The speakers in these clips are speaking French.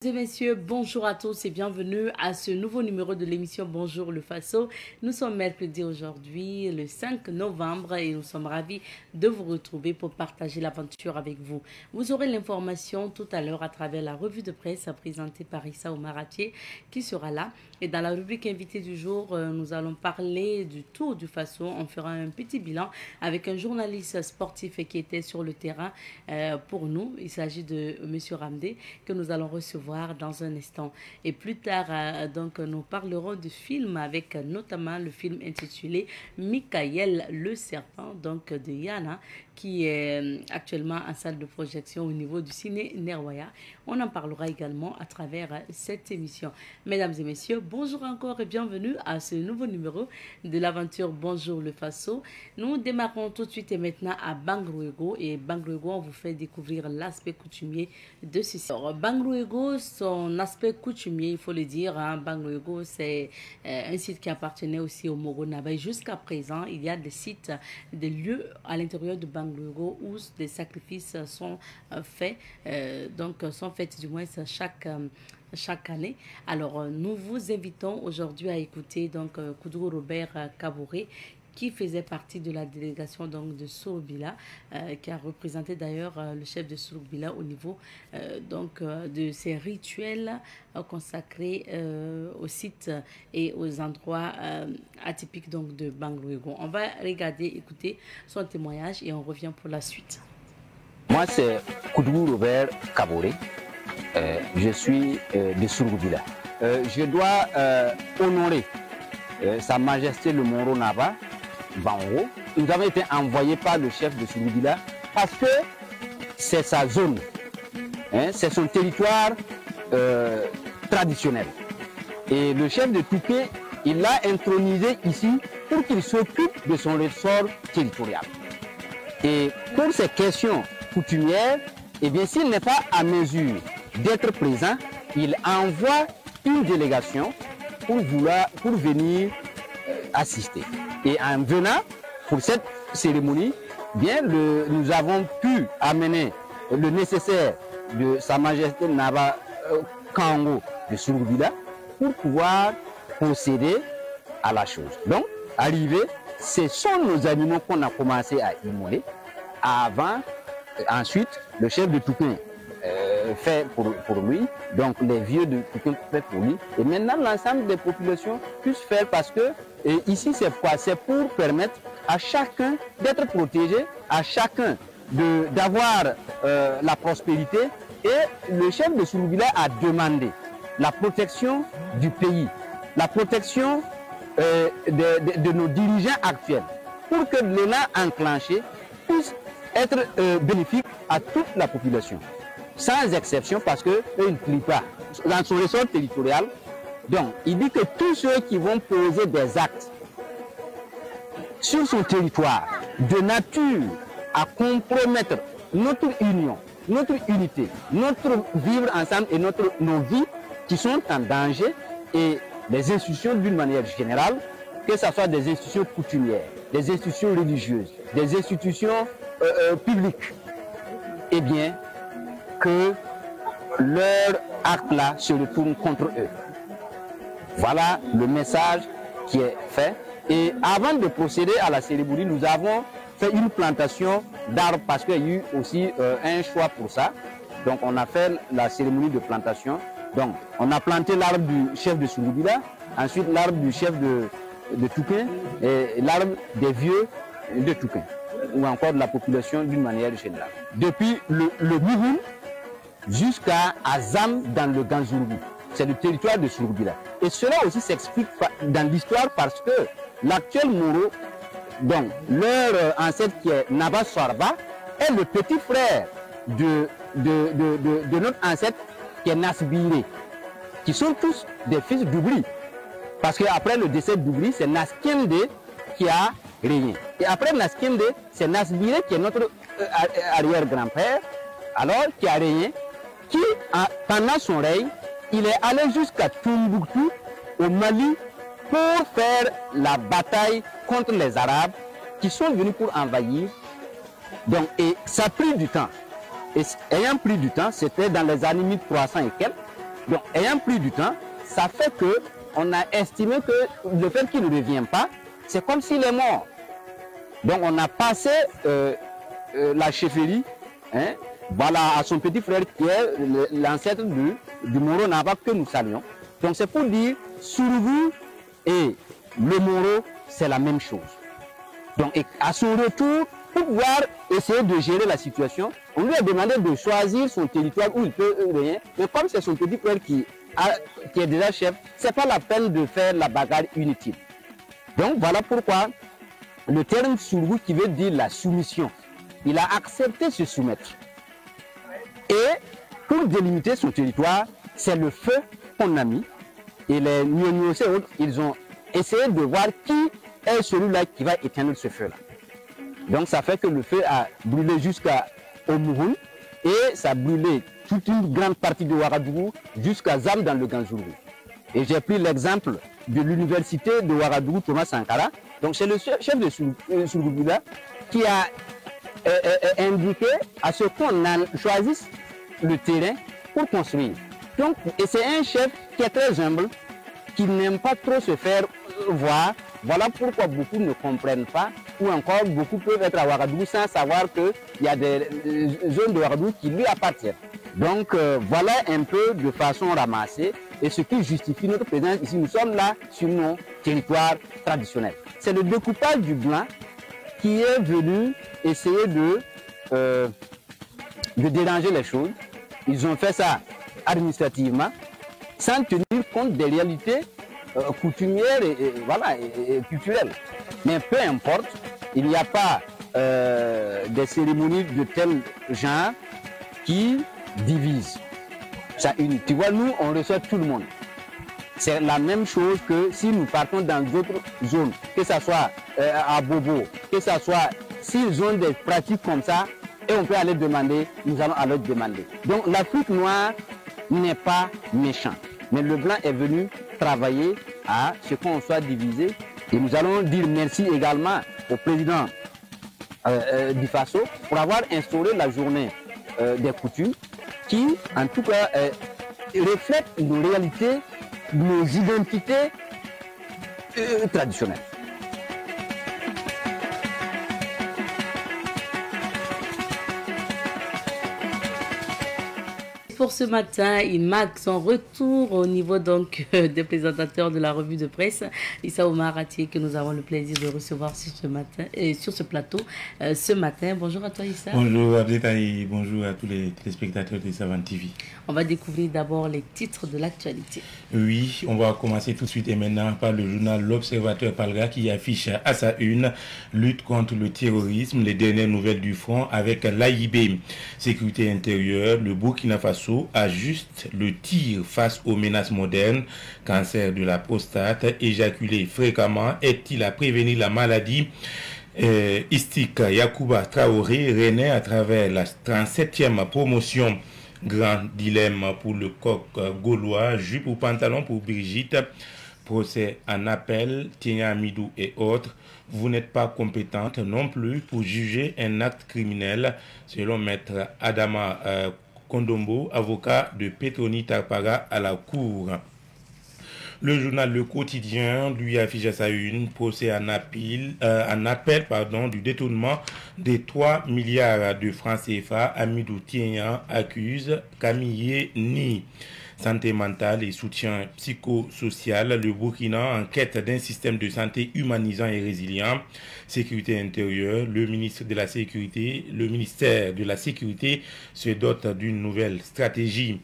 Mesdames et messieurs, bonjour à tous et bienvenue à ce nouveau numéro de l'émission Bonjour le Faso. Nous sommes mercredi aujourd'hui, le 5 novembre, et nous sommes ravis de vous retrouver pour partager l'aventure avec vous. Vous aurez l'information tout à l'heure à travers la revue de presse présentée par Issa Oumaratier qui sera là. Et dans la rubrique invité du jour, nous allons parler du Tour du Faso. On fera un petit bilan avec un journaliste sportif qui était sur le terrain pour nous. Il s'agit de M. Ramdé que nous allons recevoir dans un instant. Et plus tard, donc, nous parlerons du film avec notamment le film intitulé Michael le Serpent, donc de Yana, qui est actuellement en salle de projection au niveau du ciné Nerwaya. On en parlera également à travers cette émission. Mesdames et messieurs, bonjour encore et bienvenue à ce nouveau numéro de l'aventure Bonjour le Faso. Nous démarrons tout de suite et maintenant à Bangrouego. Et Bangrouego, on vous fait découvrir l'aspect coutumier de ce site. Bangrouego, son aspect coutumier, il faut le dire, hein, Bangrouego, c'est un site qui appartenait aussi au Moro Nabay. Jusqu'à présent, il y a des sites, des lieux à l'intérieur de Bangrouego où des sacrifices sont faits, sont faits du moins chaque année. Alors, nous vous invitons aujourd'hui à écouter donc Koudou Robert Kabouré, qui faisait partie de la délégation donc, de Souroubila, qui a représenté d'ailleurs le chef de Souroubila au niveau de ces rituels consacrés aux sites et aux endroits atypiques donc, de Bangrouego. On va regarder, écouter son témoignage et on revient pour la suite. Moi, c'est Koudou Robert Kabouré. Je suis de Souroubila. Je dois honorer Sa Majesté le Moro Naba Bango. Nous avons été envoyés par le chef de Souroubila parce que c'est sa zone, hein, c'est son territoire traditionnel. Et le chef de Touké, il l'a intronisé ici pour qu'il s'occupe de son ressort territorial. Et pour ces questions coutumières, eh bien, s'il n'est pas à mesure d'être présent, il envoie une délégation pour venir assister. Et en venant pour cette cérémonie, bien, nous avons pu amener le nécessaire de Sa Majesté Naba Kango de Souroubila pour pouvoir procéder à la chose. Donc, arrivé, ce sont nos animaux qu'on a commencé à immoler. Ensuite, le chef de Touquin fait pour lui, donc les vieux de Touquin fait pour lui. Et maintenant, l'ensemble des populations puissent faire parce que ici, c'est quoi? C'est pour permettre à chacun d'être protégé, à chacun d'avoir la prospérité. Et le chef de Souroubila a demandé la protection du pays, la protection de nos dirigeants actuels, pour que l'élan enclenché puisse être bénéfique à toute la population, sans exception, parce qu'ils ne plient pas dans son ressort territorial. Donc, il dit que tous ceux qui vont poser des actes sur son territoire de nature à compromettre notre union, notre unité, notre vivre ensemble et nos vies qui sont en danger, et les institutions d'une manière générale, que ce soit des institutions coutumières, des institutions religieuses, des institutions publiques, eh bien, que leur acte-là se retourne contre eux. Voilà le message qui est fait. Et avant de procéder à la cérémonie, nous avons fait une plantation d'arbres parce qu'il y a eu aussi un choix pour ça. Donc on a fait la cérémonie de plantation. Donc on a planté l'arbre du chef de Souroubila, ensuite l'arbre du chef de Touquin et l'arbre des vieux de Touquin, ou encore de la population d'une manière générale. Depuis le Mouhoun jusqu'à Azam dans le Ganzourou. C'est le territoire de Souroubila. Et cela aussi s'explique dans l'histoire parce que l'actuel Moro, donc leur ancêtre qui est Naba Sarba, est le petit frère de notre ancêtre qui est Nasbiré, qui sont tous des fils d'Oubli. Parce qu'après le décès d'Oubli, c'est Naskende qui a régné. Et après Naskende, c'est Nasbiré qui est notre arrière-grand-père, alors qui a régné, qui, pendant son règne, il est allé jusqu'à Tombouctou, au Mali, pour faire la bataille contre les Arabes qui sont venus pour envahir. Donc, et ça a pris du temps. Et ayant pris du temps, c'était dans les années 1300 et quelques, Donc, ayant pris du temps, ça fait que on a estimé que le fait qu'il ne revient pas, c'est comme s'il est mort. Donc, on a passé la chefferie, hein, voilà, à son petit frère qui est l'ancêtre du Moro Nava que nous saluons. Donc, c'est pour dire, Sourougou et le Moro, c'est la même chose. Donc, à son retour, pour pouvoir essayer de gérer la situation, on lui a demandé de choisir son territoire où il peut rien. Mais comme c'est son petit frère qui est déjà chef, ce n'est pas la peine de faire la bagarre inutile. Donc, voilà pourquoi le terme Sourougou qui veut dire la soumission, il a accepté de se soumettre. Et pour délimiter son territoire, c'est le feu qu'on a mis. Et les Nyonyos et autres, ils ont essayé de voir qui est celui-là qui va éteindre ce feu-là. Donc ça fait que le feu a brûlé jusqu'au Mouhoun et ça a brûlé toute une grande partie de Ouagadougou jusqu'à Zam dans le Ganzourou. Et j'ai pris l'exemple de l'université de Ouagadougou, Thomas Sankara. Donc c'est le chef de Sourougou-là qui a indiqué à ce qu'on choisisse le terrain pour construire. Donc, et c'est un chef qui est très humble, qui n'aime pas trop se faire voir. Voilà pourquoi beaucoup ne comprennent pas, ou encore beaucoup peuvent être à Ouagadougou sans savoir qu'il y a des zones de Ouagadougou qui lui appartiennent. Donc voilà un peu de façon ramassée, et ce qui justifie notre présence ici. Nous sommes là sur nos territoires traditionnels. C'est le découpage du blanc qui est venu essayer de déranger les choses. Ils ont fait ça administrativement, sans tenir compte des réalités coutumières et culturelles. Mais peu importe, il n'y a pas des cérémonies de tel genre qui divisent. Ça unit. Tu vois, nous, on reçoit tout le monde. C'est la même chose que si nous partons dans d'autres zones, que ce soit à Bobo, que ce soit s'ils ont des pratiques comme ça, et on peut aller demander, nous allons aller demander. Donc l'Afrique noire n'est pas méchante, mais le blanc est venu travailler à ce qu'on soit divisé. Et nous allons dire merci également au président du Faso pour avoir instauré la journée des coutumes qui, en tout cas, reflète nos réalités, nos identités traditionnelles. Pour ce matin, il marque son retour au niveau donc des présentateurs de la revue de presse, Issa Omar Atié, que nous avons le plaisir de recevoir sur ce matin et sur ce plateau ce matin. Bonjour à toi Issa. Bonjour Abdetaï, bonjour à tous les téléspectateurs de Savane TV. On va découvrir d'abord les titres de l'actualité. Oui, on va commencer tout de suite et maintenant par le journal L'Observateur Palga qui affiche à sa une lutte contre le terrorisme, les dernières nouvelles du front avec l'AIB, sécurité intérieure, le Burkina Faso ajuste le tir face aux menaces modernes, cancer de la prostate, éjaculé fréquemment, est-il à prévenir la maladie? Istik Yacouba Traoré renaît à travers la 37e promotion. Grand dilemme pour le coq gaulois, jupe ou pantalon pour Brigitte, procès en appel, Tia Amidou et autres. Vous n'êtes pas compétente non plus pour juger un acte criminel, selon maître Adama Kondombo, avocat de Petroni Tarpaga à la cour. Le journal Le Quotidien lui affiche à sa une procès en appel du détournement des 3 milliards de francs CFA. Amidou Tienyan accuse Camille Ni. Santé mentale et soutien psychosocial, le Burkina en quête d'un système de santé humanisant et résilient. Sécurité intérieure, le ministère de la Sécurité se dote d'une nouvelle stratégie.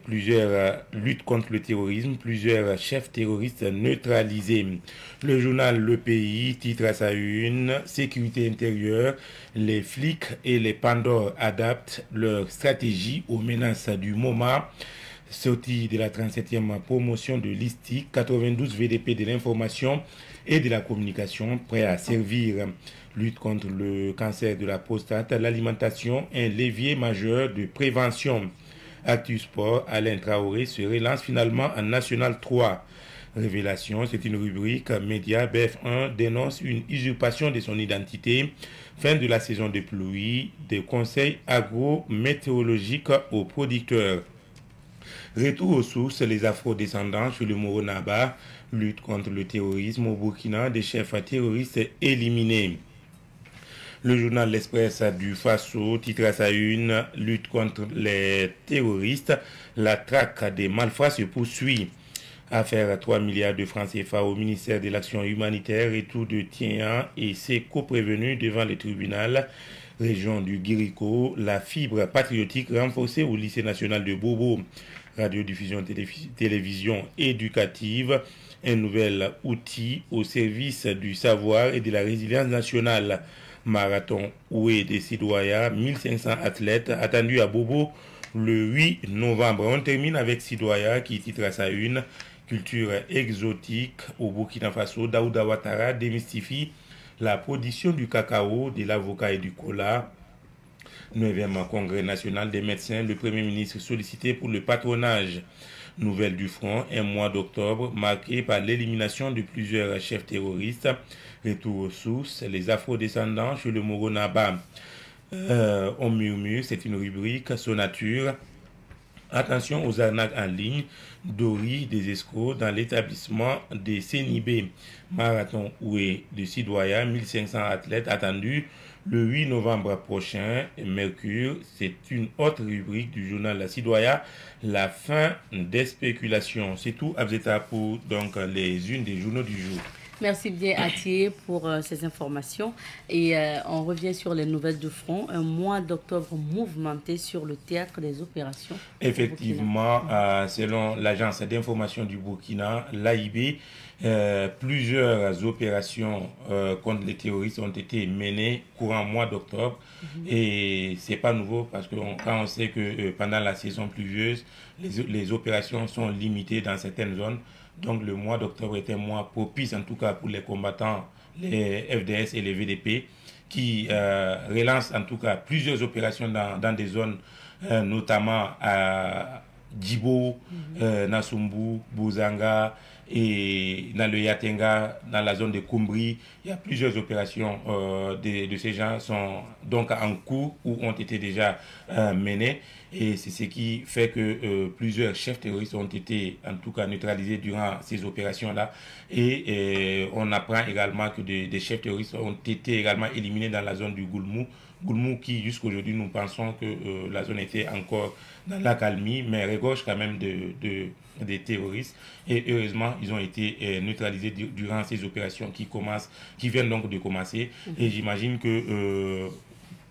Plusieurs luttes contre le terrorisme, plusieurs chefs terroristes neutralisés. Le journal Le Pays titre à sa une sécurité intérieure, les flics et les Pandores adaptent leur stratégie aux menaces du moment. Sortie de la 37e promotion de l'ISTIC, 92 VDP de l'information et de la communication prêts à servir. Lutte contre le cancer de la prostate, l'alimentation, un levier majeur de prévention. Actu Sport, Alain Traoré se relance finalement en National 3. Révélation, c'est une rubrique média. BF1 dénonce une usurpation de son identité. Fin de la saison de pluie, des conseils agro-météorologiques aux producteurs. Retour aux sources, les afro-descendants chez le Moro-Naba, lutte contre le terrorisme au Burkina, des chefs terroristes éliminés. Le journal L'Express du Faso titre à sa une « Lutte contre les terroristes, la traque des malfrats se poursuit ». Affaire à 3 milliards de francs CFA au ministère de l'Action humanitaire et tout de Tian et ses coprévenus devant le tribunal. Région du Guirico, la fibre patriotique renforcée au lycée national de Bobo. Radiodiffusion télévision éducative, un nouvel outil au service du savoir et de la résilience nationale. Marathon Oué des Sidoya, 1500 athlètes attendus à Bobo le 8 novembre. On termine avec Sidoya qui titre à sa une culture exotique au Burkina Faso. Daouda Ouattara démystifie la production du cacao, de l'avocat et du cola. 9e congrès national des médecins, le Premier ministre sollicité pour le patronage. Nouvelle du front, un mois d'octobre marqué par l'élimination de plusieurs chefs terroristes. Retour aux sources, les afro-descendants chez le Moro-Naba. On murmure, c'est une rubrique, son nature. Attention aux arnaques en ligne, Dori des escrocs dans l'établissement des CNIB. Marathon Oué de Sidoya, 1500 athlètes attendus le 8 novembre prochain. Mercure, c'est une autre rubrique du journal La Sidoya, la fin des spéculations. C'est tout, Abzeta, pour donc les unes des journaux du jour. Merci bien, Atier, pour ces informations. Et on revient sur les nouvelles de front. Un mois d'octobre mouvementé sur le théâtre des opérations. Effectivement, selon l'agence d'information du Burkina, l'AIB, plusieurs opérations contre les terroristes ont été menées courant mois d'octobre. Et c'est pas nouveau parce que quand on sait que pendant la saison pluvieuse, les opérations sont limitées dans certaines zones. Donc le mois d'octobre est un mois propice en tout cas pour les combattants, les FDS et les VDP, qui relancent en tout cas plusieurs opérations dans des zones, notamment à Djibo, Nasumbu, Bouzanga et dans le Yatenga, dans la zone de Kumbri. Il y a plusieurs opérations de ces gens sont donc en cours ou ont été déjà menées. Et c'est ce qui fait que plusieurs chefs terroristes ont été en tout cas neutralisés durant ces opérations-là. Et on apprend également que des chefs terroristes ont été également éliminés dans la zone du Goulmou. Goulmou qui jusqu'à aujourd'hui nous pensons que la zone était encore dans la calmie, mais regorge quand même des terroristes. Et heureusement, ils ont été neutralisés durant ces opérations qui viennent donc de commencer. Et j'imagine que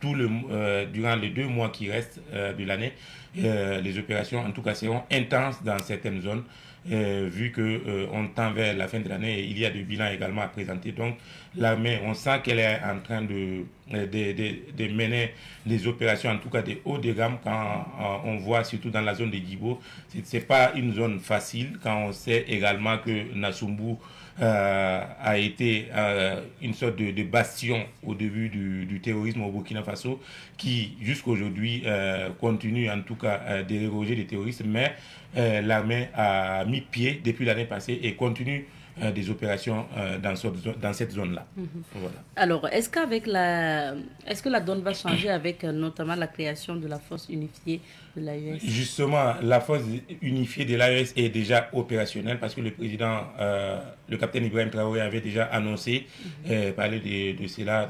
durant les 2 mois qui restent de l'année, les opérations en tout cas seront intenses dans certaines zones, vu qu'on tend vers la fin de l'année et il y a des bilans également à présenter. Donc l'armée, on sent qu'elle est en train de mener des opérations en tout cas de haut de gamme quand on voit surtout dans la zone de Djibo. C'est pas une zone facile quand on sait également que Nasumbu a été une sorte de bastion au début du terrorisme au Burkina Faso qui jusqu'à aujourd'hui continue en tout cas de regorger des terroristes, mais l'armée a mis pied depuis l'année passée et continue des opérations dans cette zone-là. Voilà. Alors, est-ce que la donne va changer avec notamment la création de la force unifiée de l'AES? Justement, la force unifiée de l'AES est déjà opérationnelle parce que le président, le capitaine Ibrahim Traoré avait déjà annoncé, parlé de cela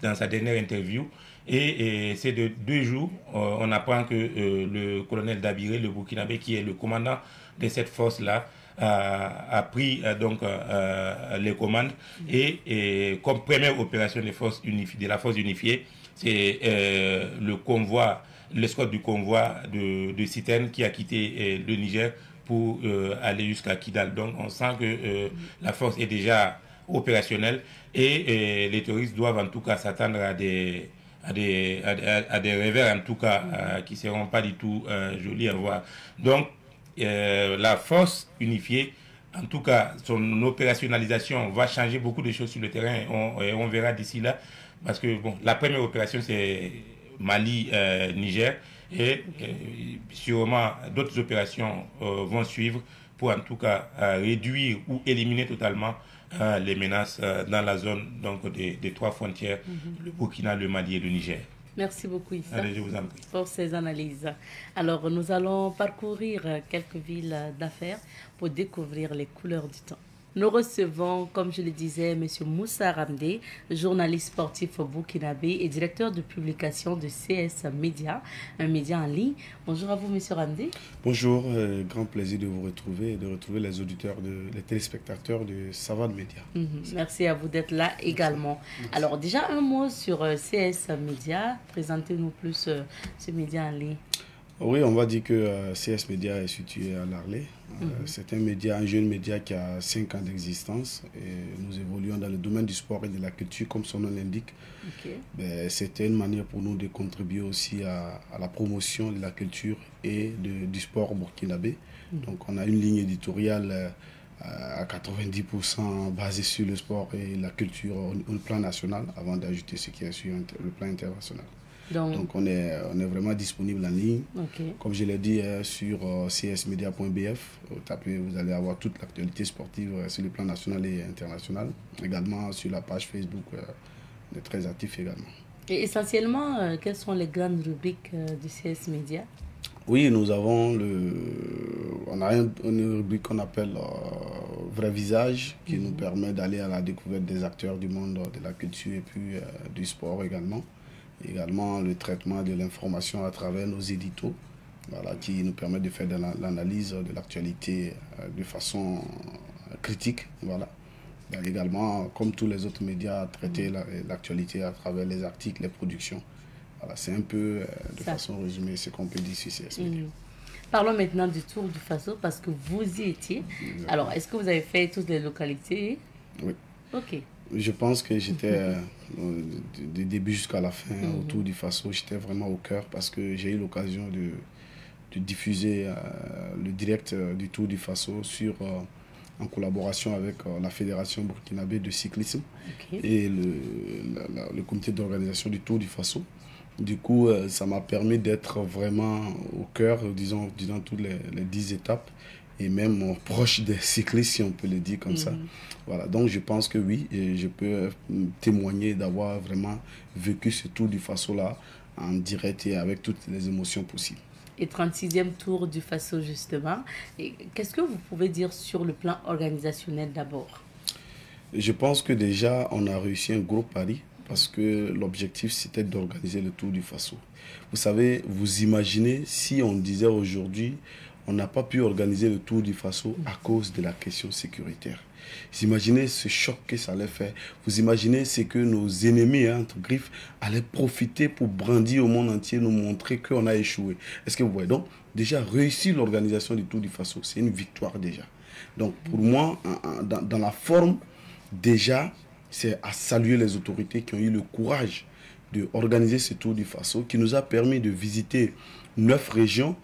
dans sa dernière interview. Et c'est de 2 jours, on apprend que le colonel Dabiré, le Burkinabé, qui est le commandant de cette force-là, a pris donc les commandes et comme première opération de la force unifiée, c'est l'escorte du convoi de Citerne qui a quitté le Niger pour aller jusqu'à Kidal. Donc on sent que la force est déjà opérationnelle et les terroristes doivent en tout cas s'attendre à des revers en tout cas qui ne seront pas du tout jolis à voir. Donc la force unifiée, en tout cas son opérationnalisation va changer beaucoup de choses sur le terrain et on verra d'ici là parce que bon, la première opération c'est Mali-Niger et sûrement d'autres opérations vont suivre pour en tout cas réduire ou éliminer totalement les menaces dans la zone donc des 3 frontières, le Burkina, le Mali et le Niger. Merci beaucoup, Issa, Allez, je vous en prie. pour ces analyses. Alors, nous allons parcourir quelques villes d'affaires pour découvrir les couleurs du temps. Nous recevons, comme je le disais, M. Moussa Ramdé, journaliste sportif au burkinabé et directeur de publication de CS Média, un média en ligne. Bonjour à vous, M. Ramdé. Bonjour, grand plaisir de vous retrouver et de retrouver les auditeurs, les téléspectateurs de Savane Média. Merci à vous d'être là également. Merci. Alors, déjà un mot sur CS Média. Présentez-nous plus ce média en ligne. Oui, on va dire que CS Média est situé à Larlé. C'est un média, un jeune média qui a 5 ans d'existence et nous évoluons dans le domaine du sport et de la culture comme son nom l'indique. C'était une manière pour nous de contribuer aussi à la promotion de la culture et du sport burkinabé. Donc on a une ligne éditoriale à 90% basée sur le sport et la culture au plan national avant d'ajouter ce qui est sur le plan international. Donc on est vraiment disponible en ligne. Comme je l'ai dit sur csmedia.bf, vous allez avoir toute l'actualité sportive sur le plan national et international. Également sur la page Facebook, on est très actifs également. Et essentiellement, quelles sont les grandes rubriques du CS Média? Oui, nous avons on a une rubrique qu'on appelle Vrai Visage qui nous permet d'aller à la découverte des acteurs du monde de la culture et puis du sport également. Également le traitement de l'information à travers nos éditos, voilà, qui nous permet de faire de l'analyse de l'actualité de façon critique. Voilà. Également, comme tous les autres médias, traiter l'actualité à travers les articles, les productions. Voilà, c'est un peu de façon résumée ce qu'on peut dire sur CS Média. Parlons maintenant du Tour du Faso parce que vous y étiez. Exactement. Alors, est-ce que vous avez fait toutes les localités? Oui. Ok. Je pense que j'étais du début jusqu'à la fin au Tour du Faso. J'étais vraiment au cœur parce que j'ai eu l'occasion de diffuser le direct du Tour du Faso en collaboration avec la Fédération burkinabé de cyclisme et le comité d'organisation du Tour du Faso. Du coup, ça m'a permis d'être vraiment au cœur, disons toutes les 10 étapes. Et même proche des cyclistes, si on peut le dire comme ça. Voilà, donc je pense que oui, et je peux témoigner d'avoir vraiment vécu ce Tour du Faso-là en direct et avec toutes les émotions possibles. Et 36e Tour du Faso, justement. Qu'est-ce que vous pouvez dire sur le plan organisationnel d'abord? Je pense que déjà, on a réussi un gros pari parce que l'objectif, c'était d'organiser le Tour du Faso. Vous savez, vous imaginez si on disait aujourd'hui, on n'a pas pu organiser le Tour du Faso à cause de la question sécuritaire. Vous imaginez ce choc que ça allait faire. Vous imaginez ce que nos ennemis, entre griffes, allaient profiter pour brandir au monde entier, nous montrer qu'on a échoué. Est-ce que vous voyez? Donc, déjà, réussir l'organisation du Tour du Faso, c'est une victoire déjà. Donc, pour moi, dans la forme, déjà, c'est à saluer les autorités qui ont eu le courage d'organiser ce Tour du Faso, qui nous a permis de visiter 9 régions.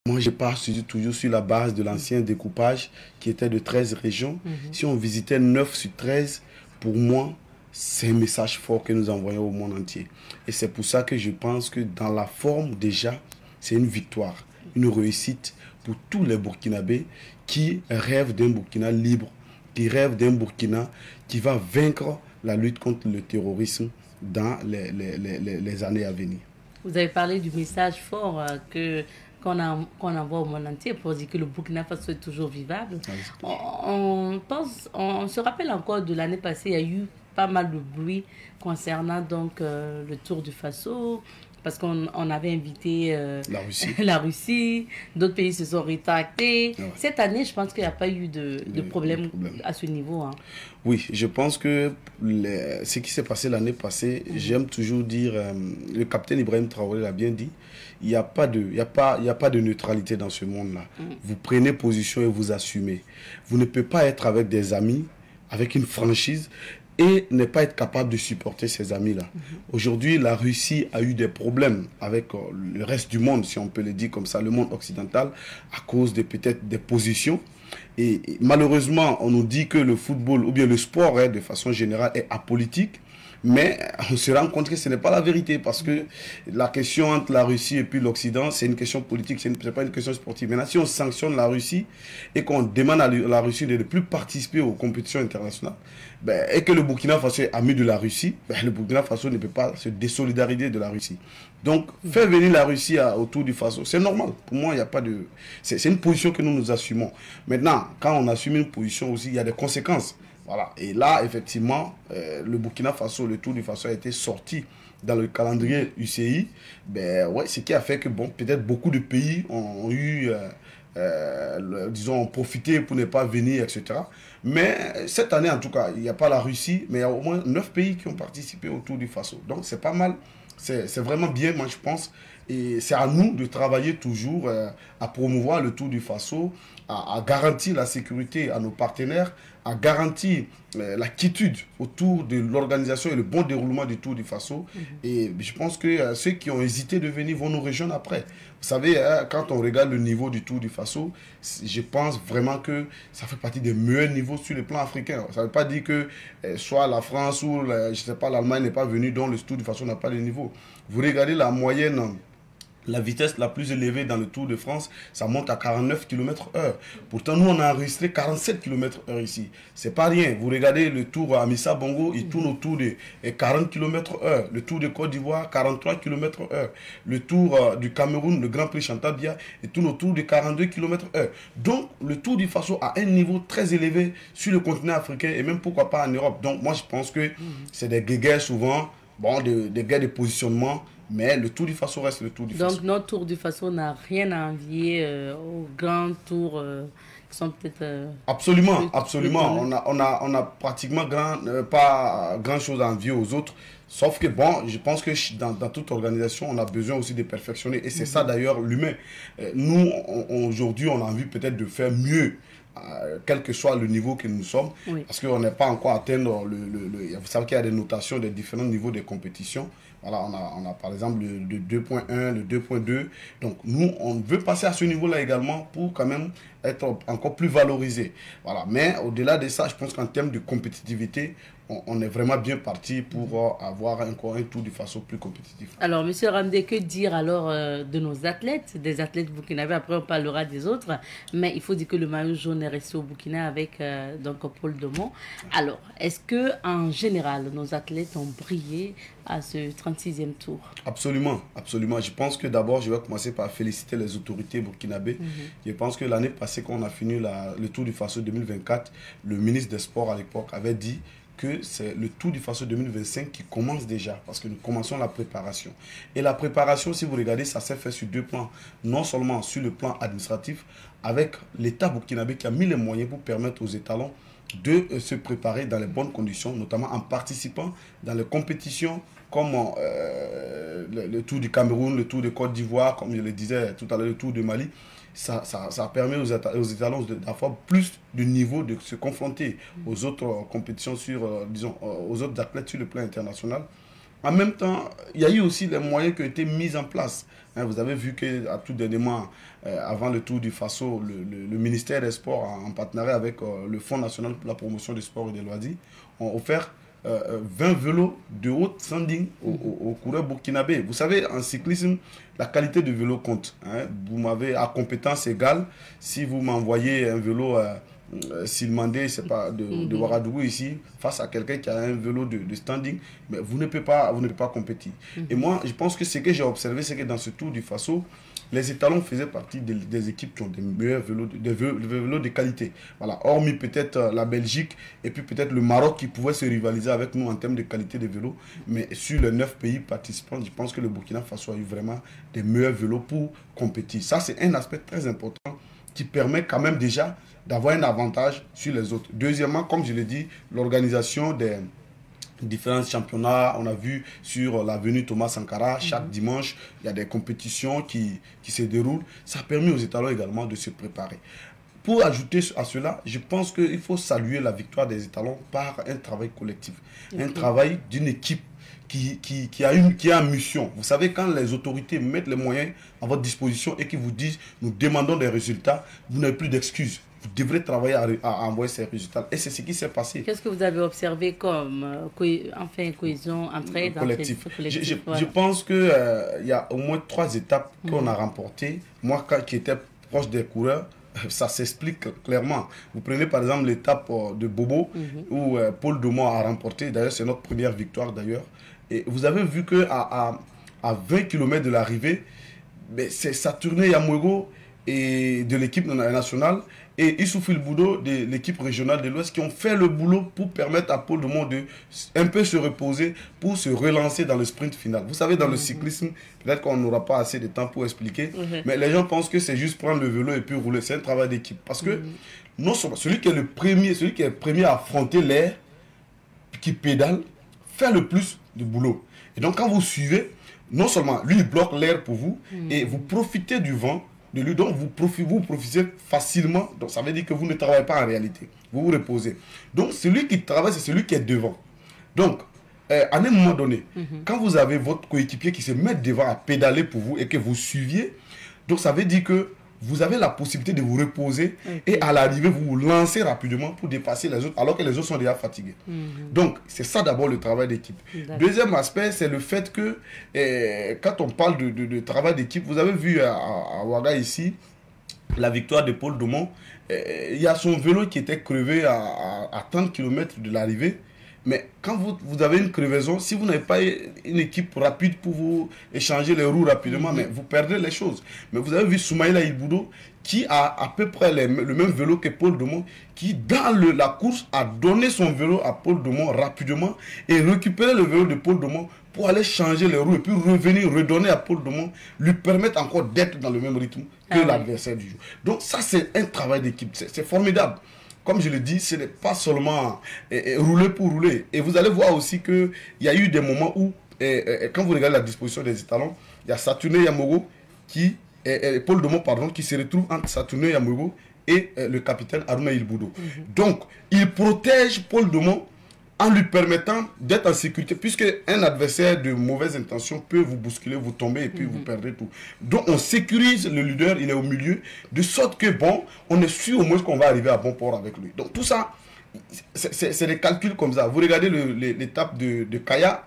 Moi, je pars toujours sur la base de l'ancien découpage qui était de 13 régions. Si on visitait 9 sur 13, pour moi, c'est un message fort que nous envoyons au monde entier. Et c'est pour ça que je pense que dans la forme, déjà, c'est une victoire, une réussite pour tous les Burkinabés qui rêvent d'un Burkina libre, qui rêvent d'un Burkina qui va vaincre la lutte contre le terrorisme dans les années à venir. Vous avez parlé du message fort qu'on envoie au monde entier pour dire que le Burkina Faso est toujours vivable. On se rappelle encore de l'année passée, il y a eu pas mal de bruit concernant donc, le Tour du Faso, parce qu'on avait invité la Russie, d'autres pays se sont rétractés. Ouais. Cette année, je pense qu'il n'y a pas eu de problème à ce niveau. Hein. Oui, je pense que ce qui s'est passé l'année passée, j'aime toujours dire, le capitaine Ibrahim Traoré l'a bien dit, il n'y a pas de neutralité dans ce monde-là. Vous prenez position et vous assumez. Vous ne pouvez pas être avec des amis, avec une franchise, et ne pas être capable de supporter ces amis-là. Aujourd'hui, la Russie a eu des problèmes avec le reste du monde, si on peut le dire comme ça, le monde occidental, à cause de peut-être des positions. Et malheureusement, on nous dit que le football, ou bien le sport, de façon générale, est apolitique. Mais on se rend compte que ce n'est pas la vérité parce que la question entre la Russie et puis l'Occident, c'est une question politique, ce n'est pas une question sportive. Maintenant, si on sanctionne la Russie et qu'on demande à la Russie de ne plus participer aux compétitions internationales, et que le Burkina Faso est ami de la Russie, le Burkina Faso ne peut pas se désolidariser de la Russie. Donc, faire venir la Russie autour du Faso, c'est normal. Pour moi, il n'y a pas de... C'est une position que nous assumons. Maintenant, quand on assume une position aussi, il y a des conséquences. Voilà. Et là, effectivement, le Burkina Faso, le Tour du Faso a été sorti dans le calendrier UCI. Ce qui a fait que, peut-être beaucoup de pays ont eu, disons, profité pour ne pas venir, etc. Mais cette année, en tout cas, il n'y a pas la Russie, mais il y a au moins 9 pays qui ont participé au Tour du Faso. Donc, c'est pas mal. C'est vraiment bien, moi, je pense. Et c'est à nous de travailler toujours à promouvoir le Tour du Faso, à garantir la sécurité à nos partenaires, à garantir la quiétude autour de l'organisation et le bon déroulement du Tour du Faso. Et je pense que ceux qui ont hésité de venir vont nous rejoindre après. Vous savez, quand on regarde le niveau du Tour du Faso, je pense vraiment que ça fait partie des meilleurs niveaux sur le plan africain. Ça ne veut pas dire que soit la France ou, je sais pas, l'Allemagne n'est pas venue, dont le Tour du Faso n'a pas de niveau. Vous regardez la moyenne... La vitesse la plus élevée dans le Tour de France, ça monte à 49 km/h. Pourtant, nous, on a enregistré 47 km/h ici. C'est pas rien. Vous regardez le Tour à Missa Bongo, il tourne autour de 40 km/h. Le Tour de Côte d'Ivoire, 43 km/h. Le Tour du Cameroun, le Grand Prix Chantabia, il tourne autour de 42 km/h. Donc, le Tour du Faso a un niveau très élevé sur le continent africain et même pourquoi pas en Europe. Donc, moi, je pense que c'est des guéguerres souvent, des guerres de positionnement. Mais le Tour du Faso reste le Tour du Faso. Donc notre Tour du Faso n'a rien à envier aux grands tours qui sont peut-être... absolument, absolument. On a pratiquement pas grand-chose à envier aux autres. Sauf que, je pense que dans toute organisation, on a besoin aussi de perfectionner. Et c'est ça d'ailleurs l'humain. Nous, aujourd'hui, on a envie peut-être de faire mieux. Quel que soit le niveau que nous sommes, parce qu'on n'est pas encore atteint vous savez qu'il y a des notations des différents niveaux de compétition. Voilà, on a par exemple le 2.1, le 2.2. Donc nous, on veut passer à ce niveau-là également pour quand même être encore plus valorisé. Voilà, mais au-delà de ça, je pense qu'en termes de compétitivité, on est vraiment bien parti pour avoir encore un Tour du Faso plus compétitif. Alors, M. Ramdé, que dire alors de nos athlètes, des athlètes burkinabés? Après, on parlera des autres. Mais il faut dire que le maillot jaune est resté au Burkina avec donc Paul Domon. Alors, est-ce qu'en général, nos athlètes ont brillé à ce 36e tour? Absolument, absolument. Je pense que d'abord, je vais commencer par féliciter les autorités burkinabées. Je pense que l'année passée, quand on a fini le Tour du Faso 2024, le ministre des Sports à l'époque avait dit que c'est le Tour du Faso 2025 qui commence déjà, parce que nous commençons la préparation. Et la préparation, si vous regardez, ça s'est fait sur deux plans. Non seulement sur le plan administratif, avec l'État burkinabé qui a mis les moyens pour permettre aux étalons de se préparer dans les bonnes conditions, notamment en participant dans les compétitions comme le Tour du Cameroun, le Tour de Côte d'Ivoire, comme je le disais tout à l'heure, le Tour de Mali. Ça permet aux étalons d'avoir plus de niveau, de se confronter aux autres compétitions, disons, aux autres athlètes sur le plan international. En même temps, il y a eu aussi les moyens qui ont été mis en place. Vous avez vu qu'à tout dernièrement, avant le Tour du Faso, le ministère des Sports, en partenariat avec le Fonds national pour la promotion des sports et des loisirs, ont offert 20 vélos de haute standing aux coureurs burkinabés. Vous savez, en cyclisme, la qualité de vélo compte. Vous m'avez à compétence égale. Si vous m'envoyez un vélo Silmandé, c'est pas de Ouagadougou ici, face à quelqu'un qui a un vélo de standing, mais vous ne pouvez pas compétir. Et moi, je pense que ce que j'ai observé, c'est que dans ce Tour du Faso, les étalons faisaient partie des équipes qui ont des meilleurs vélos, des vélos de qualité. Voilà, hormis peut-être la Belgique et puis peut-être le Maroc qui pouvait se rivaliser avec nous en termes de qualité de vélos. Mais sur les 9 pays participants, je pense que le Burkina Faso a eu vraiment des meilleurs vélos pour compétir. Ça, c'est un aspect très important qui permet quand même déjà d'avoir un avantage sur les autres. Deuxièmement, comme je l'ai dit, l'organisation des différents championnats, on a vu sur l'avenue Thomas Sankara, chaque dimanche, il y a des compétitions qui se déroulent. Ça a permis aux étalons également de se préparer. Pour ajouter à cela, je pense qu'il faut saluer la victoire des étalons par un travail collectif, un travail d'une équipe qui a une mission. Vous savez, quand les autorités mettent les moyens à votre disposition et qu'ils vous disent « nous demandons des résultats », vous n'avez plus d'excuses. vous devrez travailler à envoyer ces résultats. Et c'est ce qui s'est passé. Qu'est-ce que vous avez observé comme cohésion, entraide, collectif. Voilà. Je pense qu'il y a au moins 3 étapes qu'on a remportées. Moi, qui étais proche des coureurs, ça s'explique clairement. Vous prenez par exemple l'étape de Bobo, où Paul Domon a remporté. D'ailleurs, c'est notre première victoire d'ailleurs. Et vous avez vu qu'à 20 km de l'arrivée, c'est Saturné Yamouego et de l'équipe nationale et Issoufil Boudo de l'équipe régionale de l'Ouest qui ont fait le boulot pour permettre à Paul Domon de un peu se reposer pour se relancer dans le sprint final. Vous savez, dans le cyclisme, peut-être qu'on n'aura pas assez de temps pour expliquer, mais les gens pensent que c'est juste prendre le vélo et puis rouler. C'est un travail d'équipe. Parce que non seulement celui qui est premier à affronter l'air, qui pédale, fait le plus de boulot. Et donc quand vous suivez, non seulement lui il bloque l'air pour vous, et vous profitez du vent de lui, donc vous profitez facilement. Donc ça veut dire que vous ne travaillez pas en réalité, vous vous reposez. Donc celui qui travaille, c'est celui qui est devant. Donc à un moment donné, quand vous avez votre coéquipier qui se met devant à pédaler pour vous et que vous suiviez, donc ça veut dire que vous avez la possibilité de vous reposer et à l'arrivée, vous vous lancez rapidement pour dépasser les autres alors que les autres sont déjà fatigués. Donc, c'est ça d'abord le travail d'équipe. Deuxième aspect, c'est le fait que quand on parle de travail d'équipe, vous avez vu à Ouaga ici, la victoire de Paul Domon, il y a son vélo qui était crevé à 30 km de l'arrivée. Mais quand vous avez une crevaison, si vous n'avez pas une équipe rapide pour vous échanger les roues rapidement, mais vous perdez les choses. Mais vous avez vu Soumaïla Ilboudo qui a à peu près le même vélo que Paul Domon, qui dans la course a donné son vélo à Paul Domon rapidement et récupéré le vélo de Paul Domon pour aller changer les roues et puis revenir, redonner à Paul Domon, lui permettre encore d'être dans le même rythme que l'adversaire du jour. Donc ça c'est un travail d'équipe, c'est formidable. Comme je le dis, ce n'est pas seulement rouler pour rouler. Et vous allez voir aussi qu'il y a eu des moments où, quand vous regardez la disposition des étalons, il y a Saturné Yamouego, Paul Domon, pardon, qui se retrouve entre Saturné Yamouego et le capitaine Aruna Ilboudo. Donc, il protège Paul Domon en lui permettant d'être en sécurité, puisque un adversaire de mauvaise intention peut vous bousculer, vous tomber et puis vous perdez tout. Donc on sécurise le leader, il est au milieu, de sorte que bon, on est sûr au moins qu'on va arriver à bon port avec lui. Donc tout ça, c'est des calculs comme ça. Vous regardez l'étape de Kaya,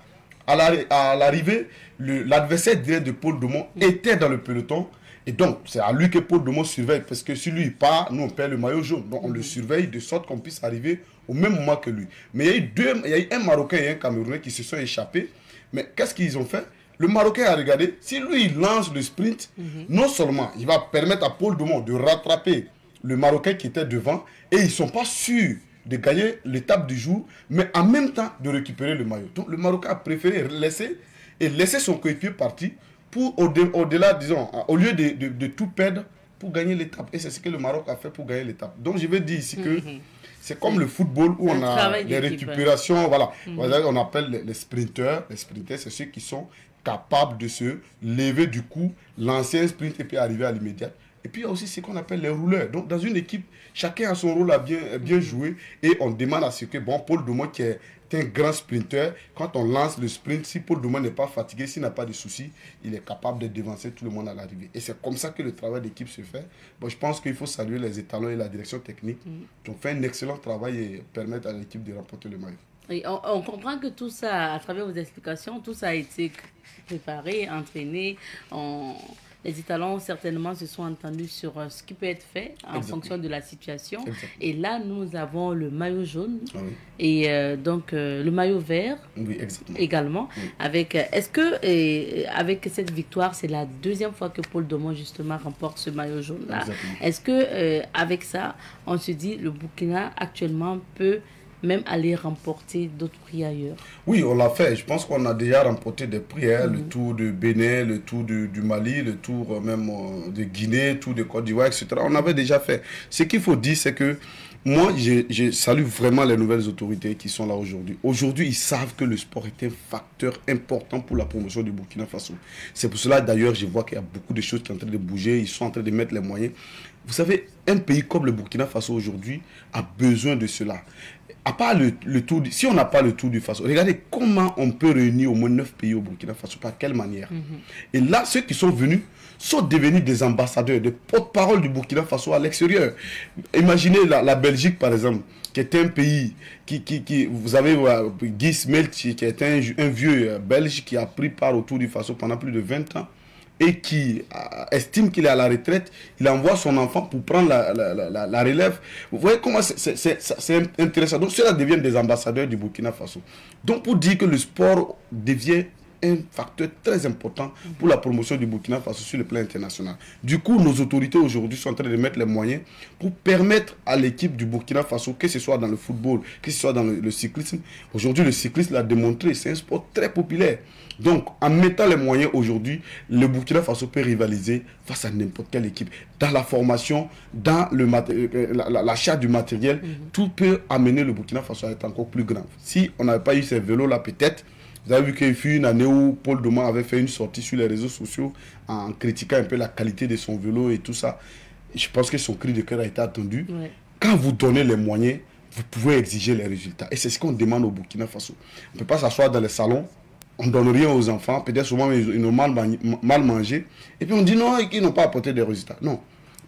à l'arrivée, l'adversaire direct de Paul Domon était dans le peloton. Et donc, c'est à lui que Paul Domon surveille, parce que si lui il part, nous on perd le maillot jaune. Donc on le surveille de sorte qu'on puisse arriver au même moment que lui. Mais il y a eu un Marocain et un Camerounais qui se sont échappés. Mais qu'est-ce qu'ils ont fait? Le Marocain a regardé, si lui il lance le sprint, non seulement il va permettre à Paul Domon de rattraper le Marocain qui était devant, et ils ne sont pas sûrs de gagner l'étape du jour, mais en même temps de récupérer le maillot. Donc le Marocain a préféré laisser son coéquipier partir, pour au-delà, disons, au lieu de tout perdre pour gagner l'étape. Et c'est ce que le Maroc a fait pour gagner l'étape. Donc je vais dire ici que c'est comme le football où on a des récupérations, voilà. On appelle les sprinteurs. Les sprinteurs, c'est ceux qui sont capables de se lever du coup, lancer un sprint et puis arriver à l'immédiat. Et puis il y a aussi ce qu'on appelle les rouleurs. Donc dans une équipe, chacun a son rôle à bien jouer et on demande à ce que, bon, Paul Domon qui est un grand sprinter, quand on lance le sprint, si Paul Domon n'est pas fatigué, s'il n'a pas de soucis, il est capable de devancer tout le monde à l'arrivée. Et c'est comme ça que le travail d'équipe se fait. Bon, je pense qu'il faut saluer les étalons et la direction technique qui ont fait un excellent travail et permettent à l'équipe de remporter le maillot. Et on comprend que tout ça, à travers vos explications, tout ça a été préparé, entraîné. Les étalons certainement se sont entendus sur ce qui peut être fait en fonction de la situation. Et là, nous avons le maillot jaune et donc le maillot vert également. Est-ce que avec cette victoire, c'est la deuxième fois que Paul Domon justement remporte ce maillot jaune là. Est-ce que avec ça, on se dit le Burkina actuellement peut même aller remporter d'autres prix ailleurs? Oui, on l'a fait. Je pense qu'on a déjà remporté des prix. Le Tour de Bénin, le Tour du Mali, le Tour même de Guinée, le Tour de Côte d'Ivoire, etc. On avait déjà fait. Ce qu'il faut dire, c'est que moi, je salue vraiment les nouvelles autorités qui sont là aujourd'hui. Aujourd'hui, ils savent que le sport est un facteur important pour la promotion du Burkina Faso. C'est pour cela, d'ailleurs, je vois qu'il y a beaucoup de choses qui sont en train de bouger. Ils sont en train de mettre les moyens. Vous savez, un pays comme le Burkina Faso aujourd'hui a besoin de cela. À part le tour, si on n'a pas le tour du Faso, regardez comment on peut réunir au moins 9 pays au Burkina Faso, par quelle manière. Et là, ceux qui sont venus sont devenus des ambassadeurs, des porte-parole du Burkina Faso à l'extérieur. Imaginez la Belgique, par exemple, qui est un pays vous avez Guy Smeltz, qui est un vieux Belge qui a pris part au Tour du Faso pendant plus de 20 ans et qui estime qu'il est à la retraite. Il envoie son enfant pour prendre la relève. Vous voyez comment c'est intéressant. Donc ceux-là deviennent des ambassadeurs du Burkina Faso. Donc pour dire que le sport devient un facteur très important pour la promotion du Burkina Faso sur le plan international. Du coup, nos autorités aujourd'hui sont en train de mettre les moyens pour permettre à l'équipe du Burkina Faso, que ce soit dans le football, que ce soit dans le cyclisme. Aujourd'hui, le cyclisme l'a démontré, c'est un sport très populaire. Donc, en mettant les moyens aujourd'hui, le Burkina Faso peut rivaliser face à n'importe quelle équipe. Dans la formation, dans l'achat du matériel, tout peut amener le Burkina Faso à être encore plus grand. Si on n'avait pas eu ces vélos-là, peut-être, vous avez vu qu'il fut une année où Paul Doman avait fait une sortie sur les réseaux sociaux en critiquant un peu la qualité de son vélo et tout ça. Je pense que son cri de cœur a été attendu. Ouais. Quand vous donnez les moyens, vous pouvez exiger les résultats. Et c'est ce qu'on demande au Burkina Faso. On ne peut pas s'asseoir dans les salons, on ne donne rien aux enfants, peut-être souvent ils ont mal mangé, et puis on dit non, ils n'ont pas apporté des résultats. Non.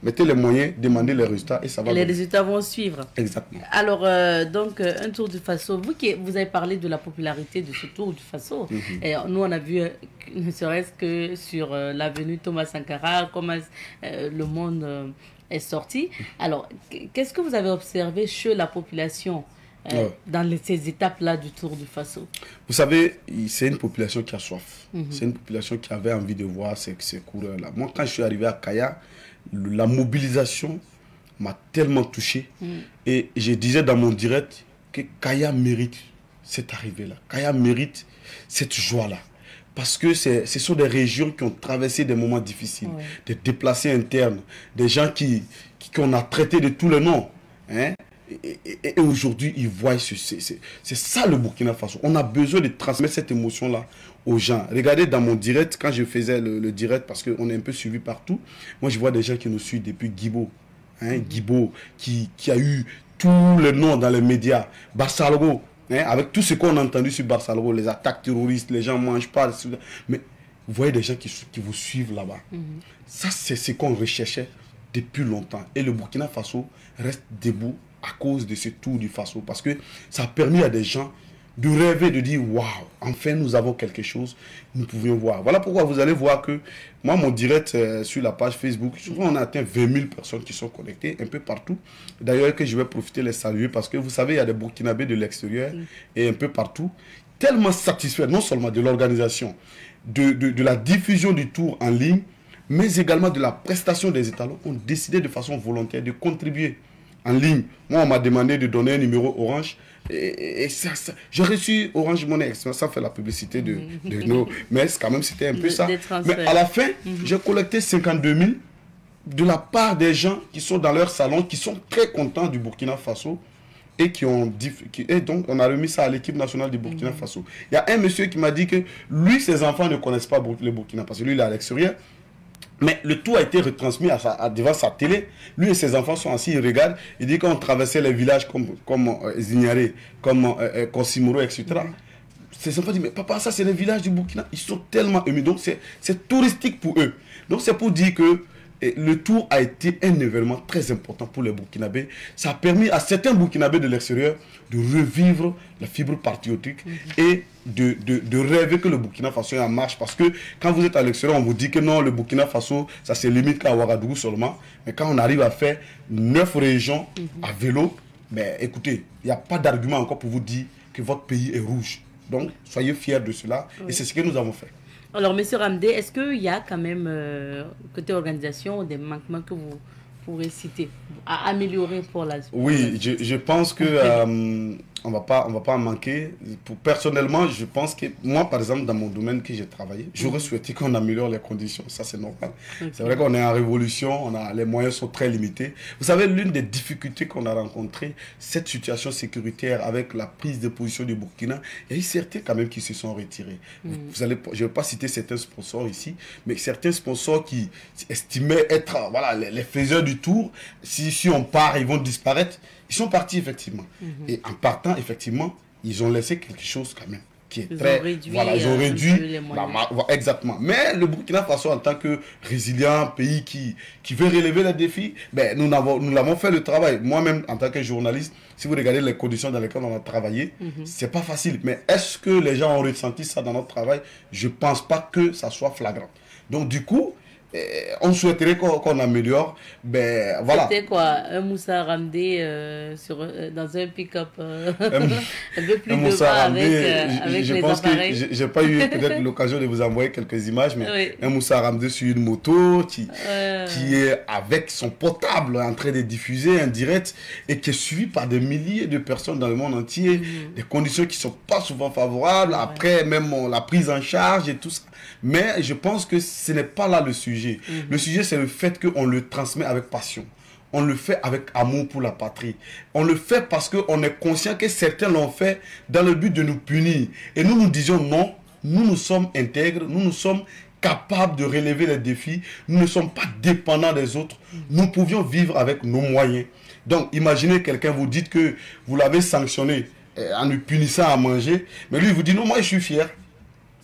Mettez les moyens, demandez les résultats et ça va. Et les résultats vont suivre. Exactement. Alors, donc, un Tour du Faso. Vous avez parlé de la popularité de ce Tour du Faso. Et nous, on a vu, ne serait-ce que sur l'avenue Thomas Sankara, comment le monde est sorti. Alors, qu'est-ce que vous avez observé chez la population dans ces étapes-là du Tour du Faso? Vous savez, c'est une population qui a soif. C'est une population qui avait envie de voir ces coureurs-là. Moi, quand je suis arrivé à Kaya, la mobilisation m'a tellement touché. Et je disais dans mon direct que Kaya mérite cette arrivée-là. Kaya mérite cette joie-là. Parce que ce sont des régions qui ont traversé des moments difficiles, des déplacés internes, des gens qu'on a traités de tous les noms. Hein? Et aujourd'hui, ils voient, c'est ça le Burkina Faso. On a besoin de transmettre cette émotion-là aux gens. Regardez dans mon direct, quand je faisais le direct, parce qu'on est un peu suivi partout, moi je vois des gens qui nous suivent depuis Guibo. Hein, Guibo, qui a eu tous les noms dans les médias. Barsalgo, hein, avec tout ce qu'on a entendu sur Barsalgo, les attaques terroristes, les gens ne mangent pas. Mais vous voyez des gens qui vous suivent là-bas. Ça, c'est ce qu'on recherchait depuis longtemps. Et le Burkina Faso reste debout à cause de ce Tour du Faso. Parce que ça a permis à des gens de rêver, de dire, waouh, enfin nous avons quelque chose, nous pouvions voir. Voilà pourquoi vous allez voir que, moi, mon direct sur la page Facebook, souvent on a atteint 20 000 personnes qui sont connectées un peu partout. D'ailleurs, que je vais profiter de les saluer parce que vous savez, il y a des Burkinabés de l'extérieur et un peu partout, tellement satisfaits, non seulement de l'organisation, de la diffusion du Tour en ligne, mais également de la prestation des étalons, ont décidé de façon volontaire de contribuer en ligne. Moi, on m'a demandé de donner un numéro Orange. Et j'ai reçu Orange Money, ça fait la publicité de nos... Mais quand même, c'était un peu ça. Mais à la fin, j'ai collecté 52 000 de la part des gens qui sont dans leur salon, qui sont très contents du Burkina Faso et et donc, on a remis ça à l'équipe nationale du Burkina Faso. Il y a un monsieur qui m'a dit que lui, ses enfants ne connaissent pas le Burkina Faso. Lui, il est à l'extérieur. Mais le tout a été retransmis devant sa télé. Lui et ses enfants sont assis, ils regardent. Il dit qu'on traversait les villages comme Zignaré, comme Consimoro, etc. Ses enfants disent, mais papa, ça c'est les villages du Burkina. Ils sont tellement émus. Donc c'est touristique pour eux. Donc c'est pour dire que le tour a été un événement très important pour les Burkinabés. Ça a permis à certains Burkinabés de l'extérieur de revivre la fibre patriotique et de rêver que le Burkina Faso est en marche. Parce que quand vous êtes à l'extérieur, on vous dit que non, le Burkina Faso, ça se limite qu'à Ouagadougou seulement. Mais quand on arrive à faire 9 régions à vélo, ben, écoutez, il n'y a pas d'argument encore pour vous dire que votre pays est rouge. Donc, soyez fiers de cela. Et c'est ce que nous avons fait. Alors, M. Ramdé, est-ce qu'il y a quand même, côté organisation, des manquements que vous pourrez citer à améliorer pour la... Oui, je pense que on va pas en manquer. Personnellement, je pense que moi, par exemple, dans mon domaine que j'ai travaillé, j'aurais souhaité qu'on améliore les conditions. Ça, c'est normal. Okay. C'est vrai qu'on est en révolution, les moyens sont très limités. Vous savez, l'une des difficultés qu'on a rencontrées, cette situation sécuritaire avec la prise de position du Burkina, il y a eu certains quand même qui se sont retirés. Je ne vais pas citer certains sponsors ici, mais certains sponsors qui estimaient être voilà, les faiseurs du tour, si on part, ils vont disparaître. Ils sont partis effectivement. Et en partant, effectivement, ils ont laissé quelque chose quand même. Qui est très, ils ont réduit les moyens. Exactement. Mais le Burkina Faso, en tant que résilient pays qui veut relever les défis, ben, nous l'avons fait le travail. Moi-même, en tant que journaliste, si vous regardez les conditions dans lesquelles on a travaillé, c'est pas facile. Mais est-ce que les gens ont ressenti ça dans notre travail? Je pense pas que ça soit flagrant. Donc du coup, on souhaiterait qu'on améliore. Ben, voilà. C'était quoi? Un Moussa Ramdé dans un pick-up un peu plus devant avec les appareils. J'ai pas eu peut-être l'occasion de vous envoyer quelques images, mais oui. Un Moussa Ramdé sur une moto qui est avec son portable en train de diffuser en direct et qui est suivi par des milliers de personnes dans le monde entier. Des conditions qui sont pas souvent favorables. Après, même la prise en charge et tout ça. Mais je pense que ce n'est pas là le sujet. Le sujet, c'est le fait qu'on le transmet avec passion. On le fait avec amour pour la patrie. On le fait parce qu'on est conscient que certains l'ont fait dans le but de nous punir. Et nous nous disons non, nous sommes intègres, nous sommes capables de relever les défis. Nous ne sommes pas dépendants des autres. Nous pouvions vivre avec nos moyens. Donc, imaginez quelqu'un, vous dites que vous l'avez sanctionné en lui punissant à manger. Mais lui, il vous dit non, moi je suis fier.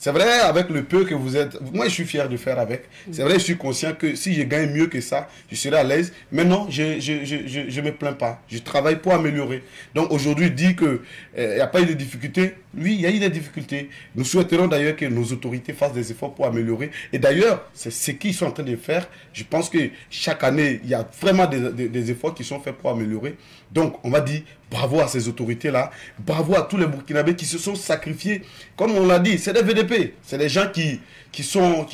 C'est vrai, avec le peu que vous êtes, moi je suis fier de faire avec. C'est vrai, je suis conscient que si je gagne mieux que ça, je serai à l'aise. Mais non, je me plains pas. Je travaille pour améliorer. Donc aujourd'hui, dit qu'il n'y a pas eu de difficultés. Oui, il y a eu des difficultés. Nous souhaiterons d'ailleurs que nos autorités fassent des efforts pour améliorer. Et d'ailleurs, c'est ce qu'ils sont en train de faire. Je pense que chaque année, il y a vraiment des efforts qui sont faits pour améliorer. Donc, on va dire bravo à ces autorités-là. Bravo à tous les Burkinabés qui se sont sacrifiés. Comme on l'a dit, c'est des VDP. C'est des gens qui ont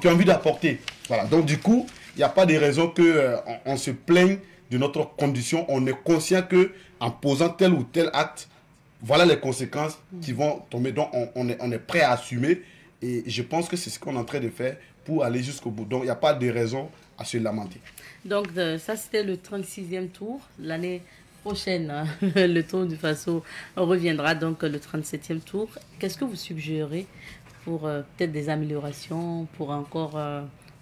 envie d'apporter. Voilà. Donc, du coup, il n'y a pas de raison qu'on se plaigne de notre condition. On est conscient qu'en posant tel ou tel acte, voilà les conséquences qui vont tomber. Donc, on est prêt à assumer. Et je pense que c'est ce qu'on est en train de faire pour aller jusqu'au bout. Donc, il n'y a pas de raison à se lamenter. Donc, ça, c'était le 36e tour. L'année prochaine, le Tour du Faso reviendra, donc le 37e tour. Qu'est-ce que vous suggérez pour peut-être des améliorations, pour encore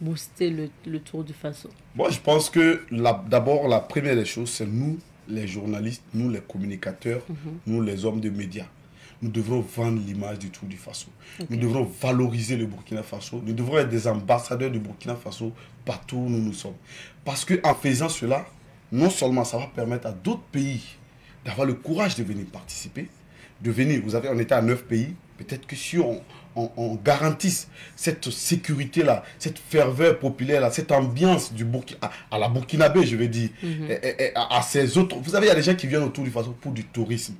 booster le Tour du Faso? Moi, je pense que d'abord, la première des choses, c'est nous, les journalistes, nous, les communicateurs, nous, les hommes de médias. Nous devrons vendre l'image du Tour du Faso. Nous devrons valoriser le Burkina Faso. Nous devrons être des ambassadeurs du Burkina Faso partout où nous sommes. Parce qu'en faisant cela, non seulement ça va permettre à d'autres pays d'avoir le courage de venir participer, de venir, on était à 9 pays, peut-être que si on garantisse cette sécurité-là, cette ferveur populaire-là, cette ambiance à la Burkinabé, je vais dire, et à ces autres. Vous savez, il y a des gens qui viennent au Tour du Faso pour du tourisme.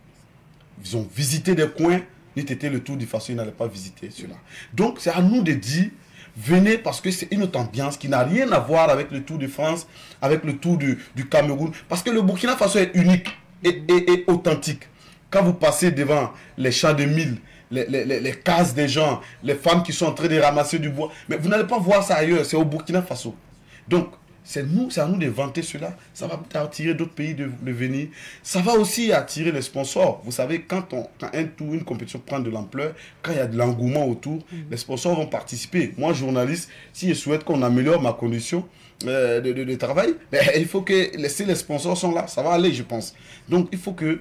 Ils ont visité des coins, n'était été le Tour du Faso, ils n'allaient pas visiter cela. Donc, c'est à nous de dire, venez parce que c'est une autre ambiance qui n'a rien à voir avec le Tour de France, avec le Tour du Cameroun. Parce que le Burkina Faso est unique et authentique. Quand vous passez devant les champs de mil, les cases des gens, les femmes qui sont en train de ramasser du bois, mais vous n'allez pas voir ça ailleurs, c'est au Burkina Faso. Donc, c'est à nous de vanter cela. Ça va attirer d'autres pays de venir. Ça va aussi attirer les sponsors. Vous savez, quand une compétition prend de l'ampleur, quand il y a de l'engouement autour, les sponsors vont participer. Moi, journaliste, si je souhaite qu'on améliore ma condition de travail, il faut que si les sponsors sont là, ça va aller, je pense. Donc, il faut que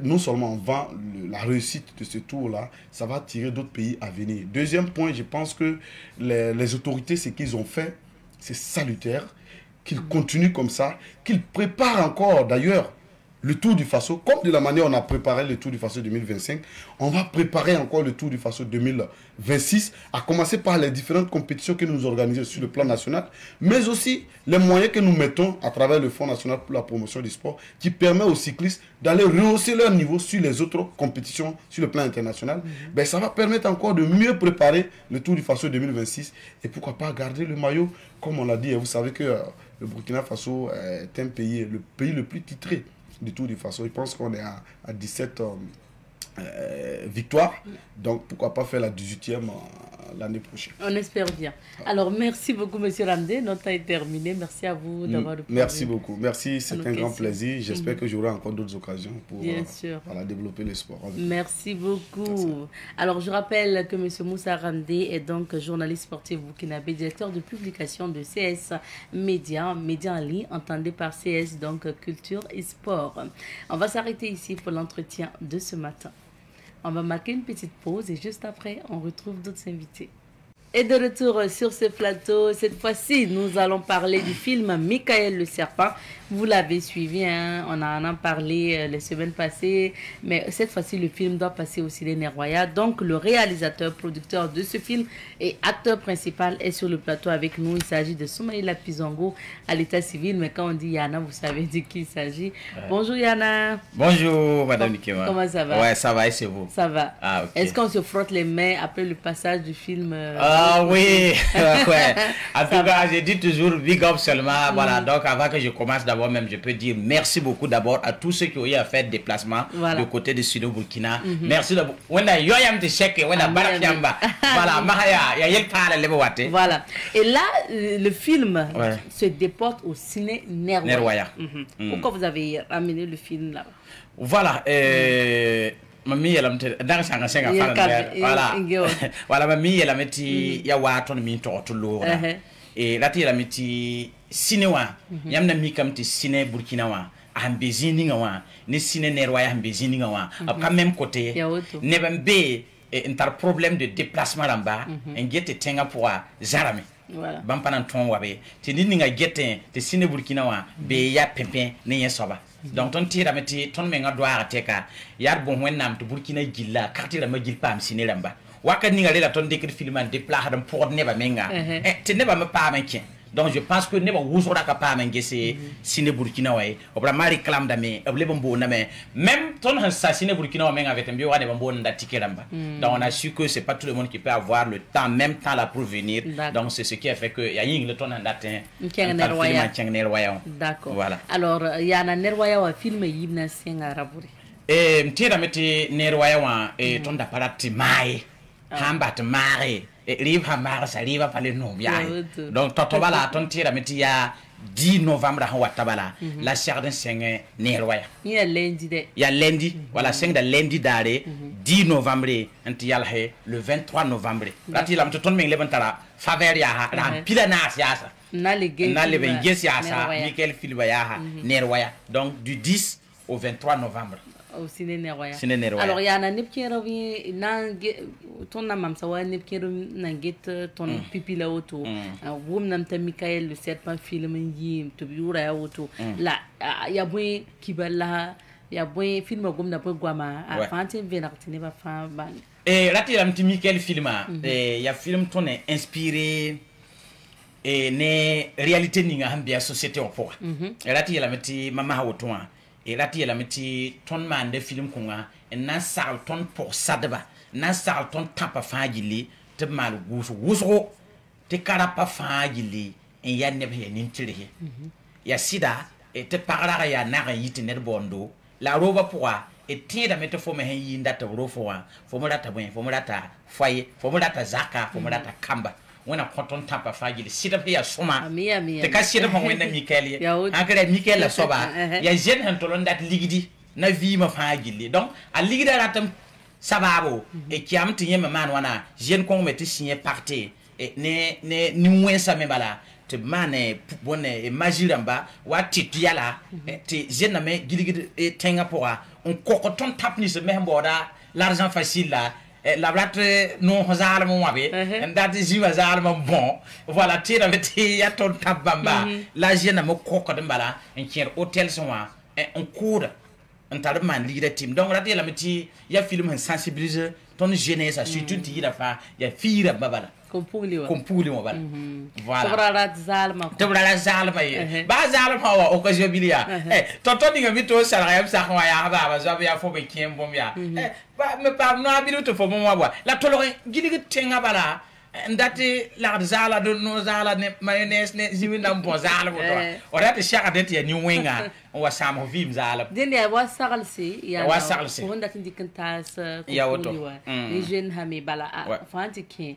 non seulement on vend la réussite de ce tour-là, ça va attirer d'autres pays à venir. Deuxième point, je pense que les autorités, ce qu'ils ont fait, c'est salutaire, qu'ils continuent comme ça, qu'ils préparent encore d'ailleurs le Tour du Faso, comme de la manière on a préparé le Tour du Faso 2025, on va préparer encore le Tour du Faso 2026, à commencer par les différentes compétitions que nous organisons sur le plan national, mais aussi les moyens que nous mettons à travers le Fonds national pour la promotion du sport, qui permet aux cyclistes d'aller rehausser leur niveau sur les autres compétitions sur le plan international. Ben, ça va permettre encore de mieux préparer le Tour du Faso 2026, et pourquoi pas garder le maillot, comme on l'a dit, et vous savez que le Burkina Faso est le pays le plus titré du Tour du Faso. Je pense qu'on est à 17 victoires. Donc, pourquoi pas faire la 18e l'année prochaine. On espère bien. Alors, merci beaucoup, Monsieur Ramdé. Notre temps est terminé. Merci à vous d'avoir répondu. Merci beaucoup. Merci, c'est un grand plaisir. J'espère que j'aurai encore d'autres occasions pour développer le sport. Merci beaucoup. Merci. Alors, je rappelle que Monsieur Moussa Ramdé est donc journaliste sportif burkinabé, directeur de publication de CS Média, Média en ligne, entendez par CS, donc culture et sport. On va s'arrêter ici pour l'entretien de ce matin. On va marquer une petite pause et juste après, on retrouve d'autres invités. Et de retour sur ce plateau, cette fois-ci, nous allons parler du film Michael le Serpent. Vous l'avez suivi, hein? On en a parlé les semaines passées, mais cette fois-ci, le film doit passer au ciné Roya. Donc, le réalisateur, producteur de ce film et acteur principal est sur le plateau avec nous. Il s'agit de Soumaïla Pizongo à l'état civil, mais quand on dit Yana, vous savez de qui il s'agit. Ouais. Bonjour Yana. Bonjour Madame Nikema. Comment ça va? Ouais, ça va et c'est vous? Ça va. Ah, okay. Est-ce qu'on se frotte les mains après le passage du film Ah oui, ouais. En tout cas, je dis toujours big up seulement. Voilà, donc avant que je commence d'abord même, je peux dire merci beaucoup d'abord à tous ceux qui ont eu à faire déplacement du côté de Sud Burkina. Merci d'abord. Voilà. Et là, le film se déporte au ciné Nerwaya. Pourquoi vous avez amené le film là? Voilà. Mami elle dans sanga voilà voilà mami elle meti ya waton mi to lo et là tu la meti cinéwa yamna mi kam ti ciné burkina wa ambezini wa ni ciné Nerwaya ambezini wa quand même côté ne bembe inter problème de déplacement là-bas en gete tenga pour zarame voilà bampanan ton wabe ti ni nga gete te ciné burkina wa be ya pempin ne yesoba. Donc ton tira meti ton menga doara teka yar bon wennam to burkina gilla kartira ma gil pam ciné lamba waka ni ngale la ton décrit filman de pla hadam pour neba menga te neba ma pa menke. Donc je pense que neba wuzora ka pa mengese ciné burkina way obra mari clam dame oble bombo na même ton sa ciné burkina wa menga avec un bio wa bombo nda ticket lamba. Donc on a su que c'est pas tout le monde qui peut avoir le temps même temps là pour venir. Donc c'est ce qui a fait que ya ying le ton ndatin d'accord. Voilà. Alors il y a un Nerwaya wa film yibna senga raburi mtira meti Nerwaya wa ton da parati mai hambat mare rive hamara sa rive pale no biaye. Donc totobala ton tira meti ya 10 novembre ha watabala la chardin senge Nerwaya il y a lundi de il y a lundi voilà 5 de lundi dare 10 novembre anti yalhe le 23 novembre lati lam ton meng lebantara faveur ya ha la pilana siasa na le ben siasa Michael Filba ya ha Nerwaya. Donc du 10 au 23 novembre au ciné Nerwaya. Alors il y a un nepkero vi na ton na mamsa wa nepkero na get ton pipi la auto wum nam ta Michael le serpent film yi to biura ya auto la ya boy kibala ya boy film gum na po gwama a fantin venartine ba fa ban rati lam ti Michael filma ya film ton est inspiré et ne réalité ni nga hambia société au poa rati la meti mama ha auto et là tu la meti ton man de film kunga na sal ton pour sadba na sal ton tapa fagili te mal guso te karapa fagili en ya ne be nin tire ya sida et te parara ya na yiti ne bondo la roba poa et te da mete fo me hen yinda ta rofoa fo mo data bwen fo mo data foye fo mo data zaka fo mo data kamba wona konton tapa fagili sida be ya soma te ka sida mo wena Michael akere Michael la soba ya jen han tolon dat ligidi na vi ma fagili. Donc a ligida ratam sababo e kiam tinye man wana jen ko meti signer parti e ne ni wensa me bala te mane bonne e magiramba wa tituyala te jen na me giligidi e tenga poa on kokoton tap ni se me mboda l'argent facile là la brate non hazal mo wabe and that is you hazal mo bon voilà tira meti ya ton tabamba la jena mo koko de bala en kier hôtel sonwa on court on tar man leader team. Donc la la meti ya film en sensibiliser ton jeunesse surtout ti la fa ya fira babala kompuli mo bala voilà tobra zalma ba zalma wa occasion bilia tonton dinga mito sala ya sa kwa ya ba zo ya fo be kiembo ya ba me pa no abiru to fo mo wa la tolore gidi tenga bala ndati la zala do no zala ne mayonnaise ne zimina mbo zala ko to o rata shaka det ya ni wenga wa samo vim zala den ya wa sagalsi ya wa sagalsi ko ndati dikantas ya woto ni jeune hami bala fanti ke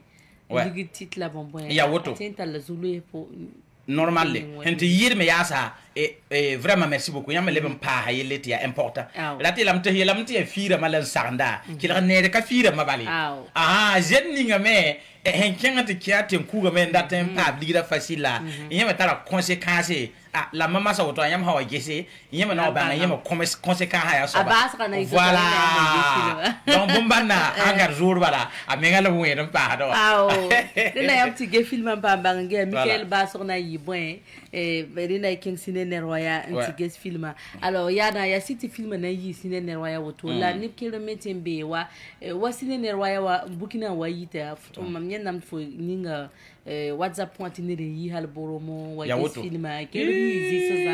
ligi tit la bonbon ya woto tinta la zulu po normalement hente yirme yasa vraiment merci beaucoup yam leben pa ha yeleti ya important rati lam te fira malan sanda kila ne ka fira mabali jen ninga me hen kenga te kiate kuga me ndaten pa bligira facile yam tara conséquence la mama sa woto yam hawa gese yam na ba yam conséquence ha ya so voilà donc bombana angar jour bala amenga la wena pa do dina yam ti ge film pa bangi Michael Basorna yibon rina king ciné roya anti film alors ya city film na yi ciné roya woto la ni kilomètre mbe wa ciné roya wa Burkina wa yita mamnya nam fo ninga WhatsApp point ni yi hal boromo wa film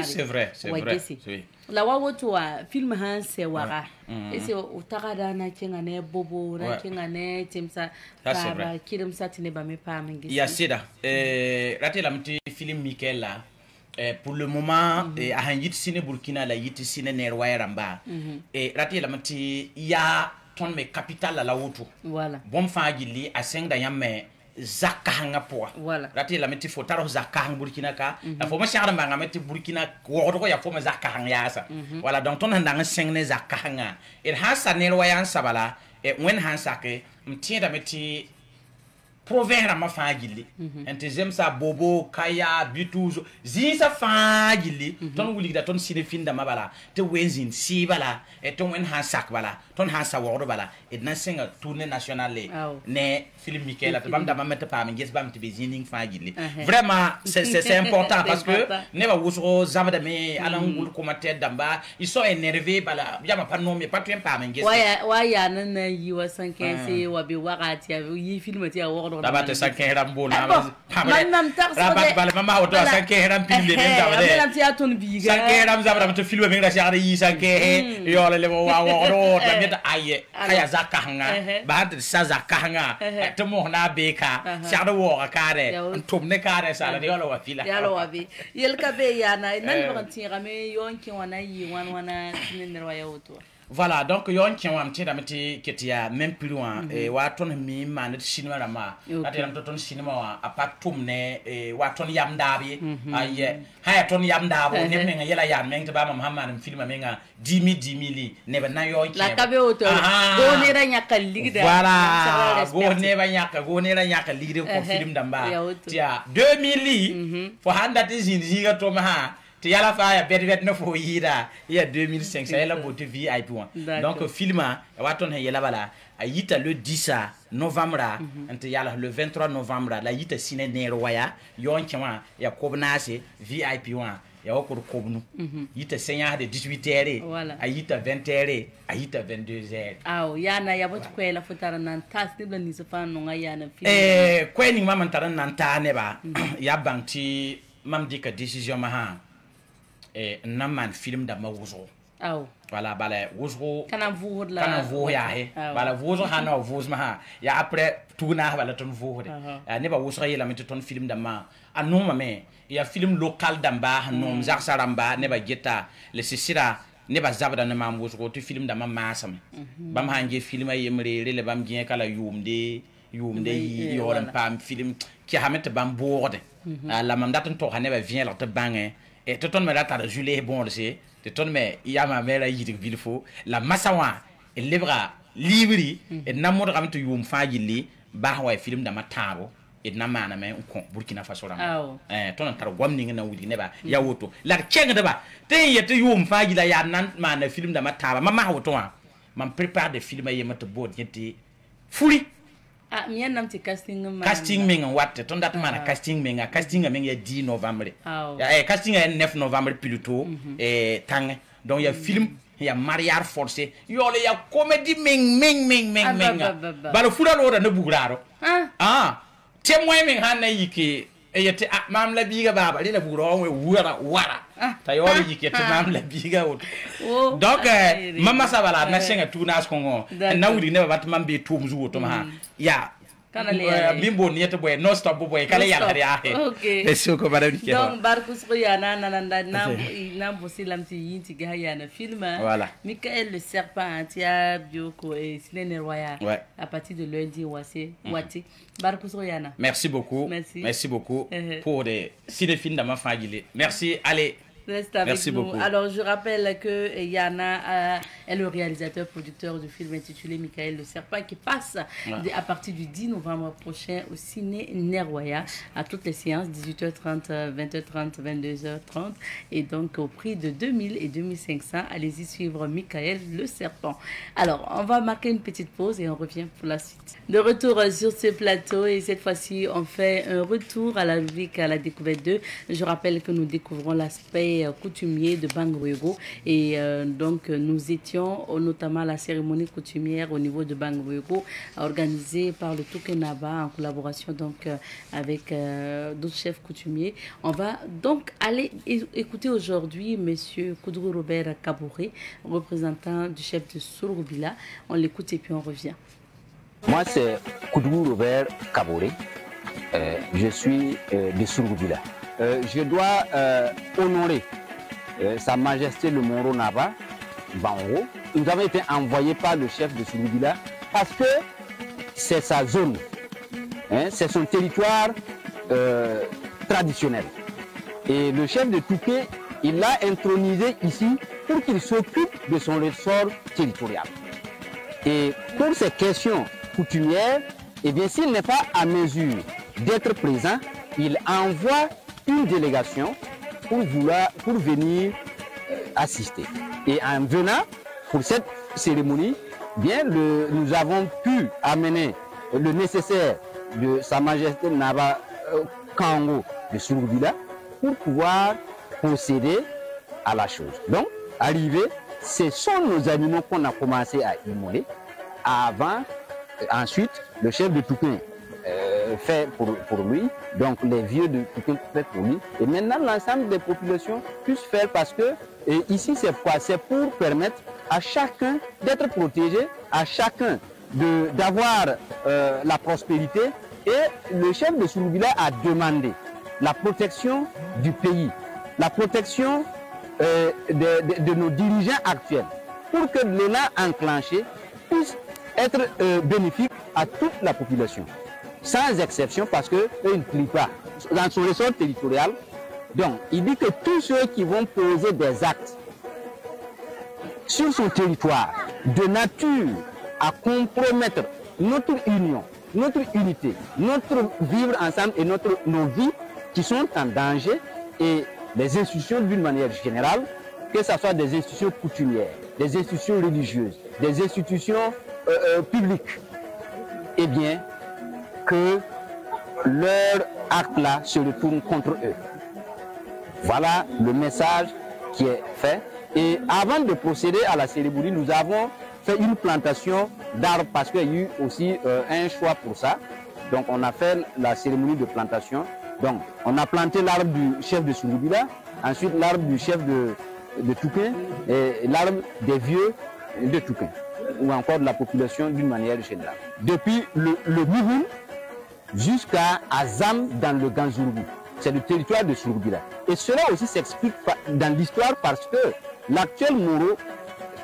c'est vrai oui la wa woto wa film han se wara ese utakada na kenga ne bobo na kenga ne temsa ba kirim satine ba me pa mangi ya sida raté la mti film Michael là pour le moment a yit ciné Burkina la yit ciné nerwaya ramba raté la mti ya ton me capital la woto voilà bon fa gili a 5 da yamme zakka hanga poa rati la meti fo taro zakka hang Burkina ka la fo ma shara ma ngameti Burkina ko ko ya fo ma zakka hang yasa voilà donc ton handa ngi zakka hanga il hasa ne royan sabala wen hansa ke mtienda meti provera ma fagili ente zemsa bobo kaya bituzo zisa fagili ton wuli da ton sine finda mabala te wenzin si bala et ton wen hansak bala ton hansa wordo bala et na singa tournée nationale ne film Michael at bam da mamete pa mi yes bam te bezining fagili vraiment c'est important parce que ne ba wusro zamada me alangul commentaire damba ils sont énervés bala yama pas non mais pas tout pas mi yes waya nan yi wa 115 wa bi wakati yi film ti wordo Rabat 5 rambo na rabat bale mama auto 5 ram pile ne zawade même ti aton biga 5 ram zabra to filme ngi rasi ari 5 yo le wa ro ta meta aye kaya zakanga ba ta sa zakanga to mo na beka shada wo kare tum ne kare sala de yo wa fila yalo wa bi yel ka be yana nan ba ti rame yonki wana yi wana ne wa yoto voilà donc yon qui on tient d'ameti ketia même plus loin wa ton mi man cinéma rama atem ton cinéma a pas tumne wa ton yam dabi aye ha ton yam dabo ne menga yela yam meng te ba Muhammad film menga 10 ne ba na yon la kabe auto go ne ra nyaka ligida voilà go ne ra nyaka ligida ko film damba tia 2000 fo handa te zinziga to ma te yala fa ya bet no fo yira ya 2500 yala bote VIP donc filma waton yala bala ayita le 10 novembre ante yala le 23 novembre la yita ciné nerwaya yon kema ya kobnase VIP ya okor kobnu yita senya de 18h ayita 20h ayita 22h yana ya bot ko la fotara nan tas ni ni so fa no yana film ko ni mama taran nan ta ne ba ya banti mam dika décision ma ha naman film da mawuzo voilà bala wuzo kana vo ya he bala wuzo hana wuzo ma ya après tuna bala ton vo ne ba wuzo yela met ton film da ma anoma me ya film local damba nom zaksaramba ne ba geta le sisira ne ba zabda ne mam wuzo to film da ma masam bam hange film ay yemre le bam gien kala yumde yoram pam film ki hamet bam borde la mam daton to hane ba vient la te bange et tout le monde a ta Julie bon c'est tout le monde il y a ma mère il dit faut la massawa et libra libri et namor ramto yum fagili ba wa film da matabo et namana me ko Burkina Faso ram ton tar gwamni na wudi ne ba ya woto la kenga da ba te yete yum fagila ya nan mana film da mataba mama woto man prépare des films yemata bod yete furi mi nam ti casting menga watte ton dat mana casting menga ya 10 novembre ya casting ya 9 novembre plutôt tang donc ya film ya mariage forcé yo le ya comédie menga balo fura lo da ne bugraro témoin men hanna yiki yete mam la biga baba le bugro we wara ta yo le yiki te mam la biga donc mama sabala na senga tunas kongo na wudi ne bat mam be tum zuwo to ma ya bimbo niete boy no stop boy kala yalla ya ok merci beaucoup madame Nikelo donc barkus ko yana nananda nam bosi lamti yinti ga yana film voilà Michael le serpent tia bioko et Ciné Royal ouais. à partir de lundi wati barkus ko yana merci beaucoup merci beaucoup pour des cinéphiles dans ma famille merci allez. Merci beaucoup. Alors, je rappelle que Yana est le réalisateur producteur du film intitulé Michael le Serpent qui passe à partir du 10 novembre prochain au Ciné Neroya à toutes les séances, 18h30, 20h30, 22h30 et donc au prix de 2000 et 2500. Allez-y suivre Michael le Serpent. Alors, on va marquer une petite pause et on revient pour la suite. De retour sur ce plateau et cette fois-ci, on fait un retour à la rubrique à la découverte 2. Je rappelle que nous découvrons l'aspect coutumier de Bangwego et donc nous étions notamment à la cérémonie coutumière au niveau de Bangwego organisée par le Toukenaba en collaboration donc avec d'autres chefs coutumiers. On va donc aller écouter aujourd'hui monsieur Koudrou Robert Kabouré, représentant du chef de Surubila. On l'écoute et puis on revient. Moi c'est Koudrou Robert Kabouré, je suis de Surubila. Je dois honorer Sa Majesté le Moro Naba, Bango. Nous avons été envoyés par le chef de Surubila parce que c'est sa zone, hein, c'est son territoire traditionnel. Et le chef de Touké, il l'a intronisé ici pour qu'il s'occupe de son ressort territorial. Et pour ces questions coutumières, eh bien, s'il n'est pas à mesure d'être présent, il envoie une délégation pour venir assister. Et en venant pour cette cérémonie, bien, nous avons pu amener le nécessaire de Sa Majesté Naba Kango de Surubila pour pouvoir procéder à la chose. Donc, arrivé, ce sont nos animaux qu'on a commencé à immoler. Ensuite, le chef de Touquin fait pour lui, donc les vieux de Touquin fait pour lui. Et maintenant, l'ensemble des populations puissent faire parce que ici, c'est quoi? C'est pour permettre à chacun d'être protégé, à chacun d'avoir la prospérité. Et le chef de Surubila a demandé la protection du pays, la protection de nos dirigeants actuels, pour que l'élan enclenché puisse être bénéfique à toute la population, sans exception, parce qu'ils ne plient pas dans son ressort territorial. Donc, il dit que tous ceux qui vont poser des actes sur son territoire de nature à compromettre notre union, notre unité, notre vivre ensemble et nos vies qui sont en danger, et les institutions d'une manière générale, que ce soit des institutions coutumières, des institutions religieuses, des institutions publiques, eh bien, que leur acte-là se retourne contre eux. Voilà le message qui est fait. Et avant de procéder à la cérémonie, nous avons fait une plantation d'arbres parce qu'il y a eu aussi un choix pour ça. Donc on a fait la cérémonie de plantation. Donc on a planté l'arbre du chef de Surubila, ensuite l'arbre du chef de Touquin et l'arbre des vieux de Touquin, ou encore de la population d'une manière générale. Depuis le Mouhoun jusqu'à Azam dans le Ganzourou. C'est le territoire de Surubila. Et cela aussi s'explique dans l'histoire parce que l'actuel Moro,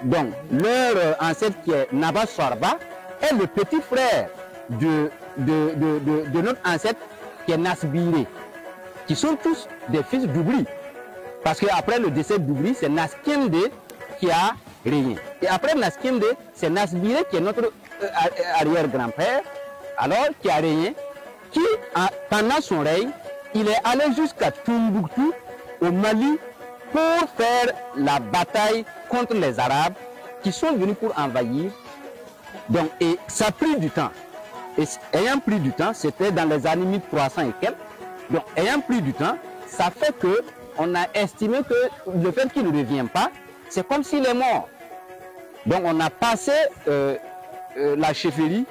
donc leur ancêtre qui est Naba Swarba, est le petit frère de notre ancêtre qui est Nasbiré, qui sont tous des fils d'Oubli. Parce qu'après le décès d'Oubli, c'est Naskende qui a régné. Et après Naskende, c'est Nasbiré qui est notre arrière-grand-père, alors qui a régné, qui, pendant son règne, il est allé jusqu'à Tombouctou, au Mali, pour faire la bataille contre les Arabes qui sont venus pour envahir. Donc, et ça a pris du temps. Et ayant pris du temps, c'était dans les années 1300 et quelques. Donc, ayant pris du temps, ça fait que on a estimé que le fait qu'il ne revient pas, c'est comme s'il est mort. Donc, on a passé la chefferie,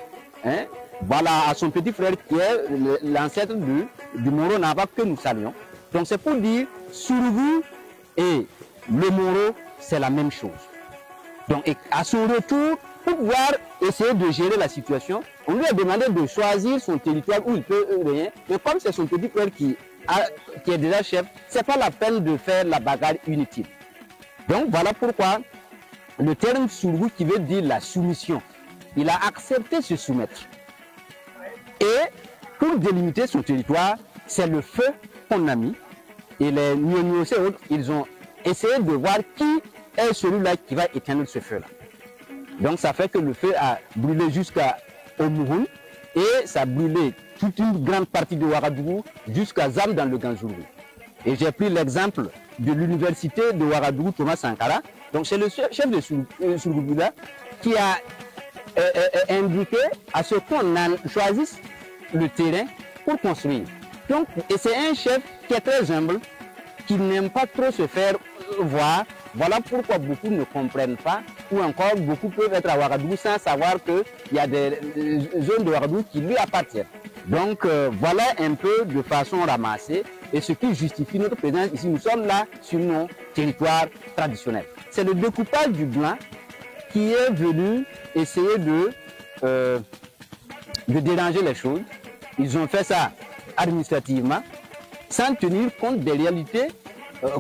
hein, voilà, à son petit frère qui est l'ancêtre du Moro Naba que nous saluons. Donc, c'est pour dire, Surubou et le Moro, c'est la même chose. Donc, à son retour, pour pouvoir essayer de gérer la situation, On lui a demandé de choisir son territoire où il peut rien, mais comme c'est son petit frère qui est déjà chef, ce n'est pas la peine de faire la bagarre inutile. Donc voilà pourquoi le terme Soulgou qui veut dire la soumission, il a accepté de se soumettre. Et pour délimiter son territoire, c'est le feu qu'on a mis. Et les Nyonyos et autres, ils ont essayé de voir qui est celui-là qui va éteindre ce feu-là. Donc ça fait que le feu a brûlé jusqu'au Mouhoun et ça a brûlé toute une grande partie de Ouagadougou jusqu'à Zam dans le Ganzourou. Et j'ai pris l'exemple de l'université de Ouagadougou, Thomas Sankara. Donc c'est le chef de Soulgouda qui a indiqué à ce qu'on choisisse le terrain pour construire. Donc, et c'est un chef qui est très humble, qui n'aime pas trop se faire voir. Voilà pourquoi beaucoup ne comprennent pas, ou encore beaucoup peuvent être à Ouagadougou sans savoir qu'il y a des zones de Ouagadougou qui lui appartiennent. Donc voilà un peu de façon ramassée, et ce qui justifie notre présence ici. Nous sommes là sur nos territoires traditionnels. C'est le découpage du blanc qui est venu essayer de déranger les choses. Ils ont fait ça administrativement, sans tenir compte des réalités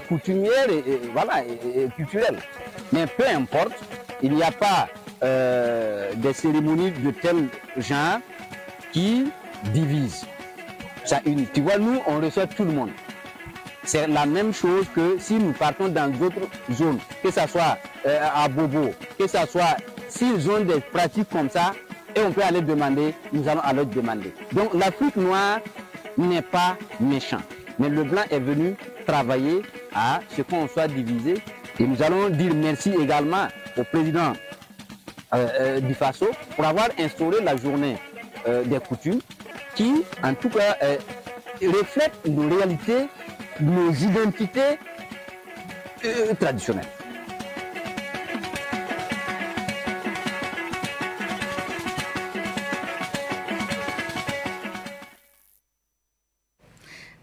coutumières et culturelles. Mais peu importe, il n'y a pas des cérémonies de tel genre qui divisent. Ça unit. Tu vois, nous, on reçoit tout le monde. C'est la même chose que si nous partons dans d'autres zones, que ce soit à Bobo, que ce soit s'ils ont des pratiques comme ça, et on peut aller demander, nous allons aller demander. Donc l'Afrique noire n'est pas méchant, mais le blanc est venu travailler à ce qu'on soit divisé. Et nous allons dire merci également au président du Faso pour avoir instauré la journée des coutumes qui, en tout cas, reflète nos réalités, nos identités traditionnelles.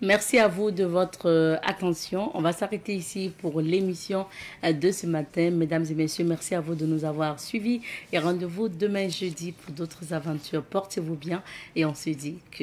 Merci à vous de votre attention. On va s'arrêter ici pour l'émission de ce matin. Mesdames et messieurs, merci à vous de nous avoir suivis. Et rendez-vous demain jeudi pour d'autres aventures. Portez-vous bien et on se dit que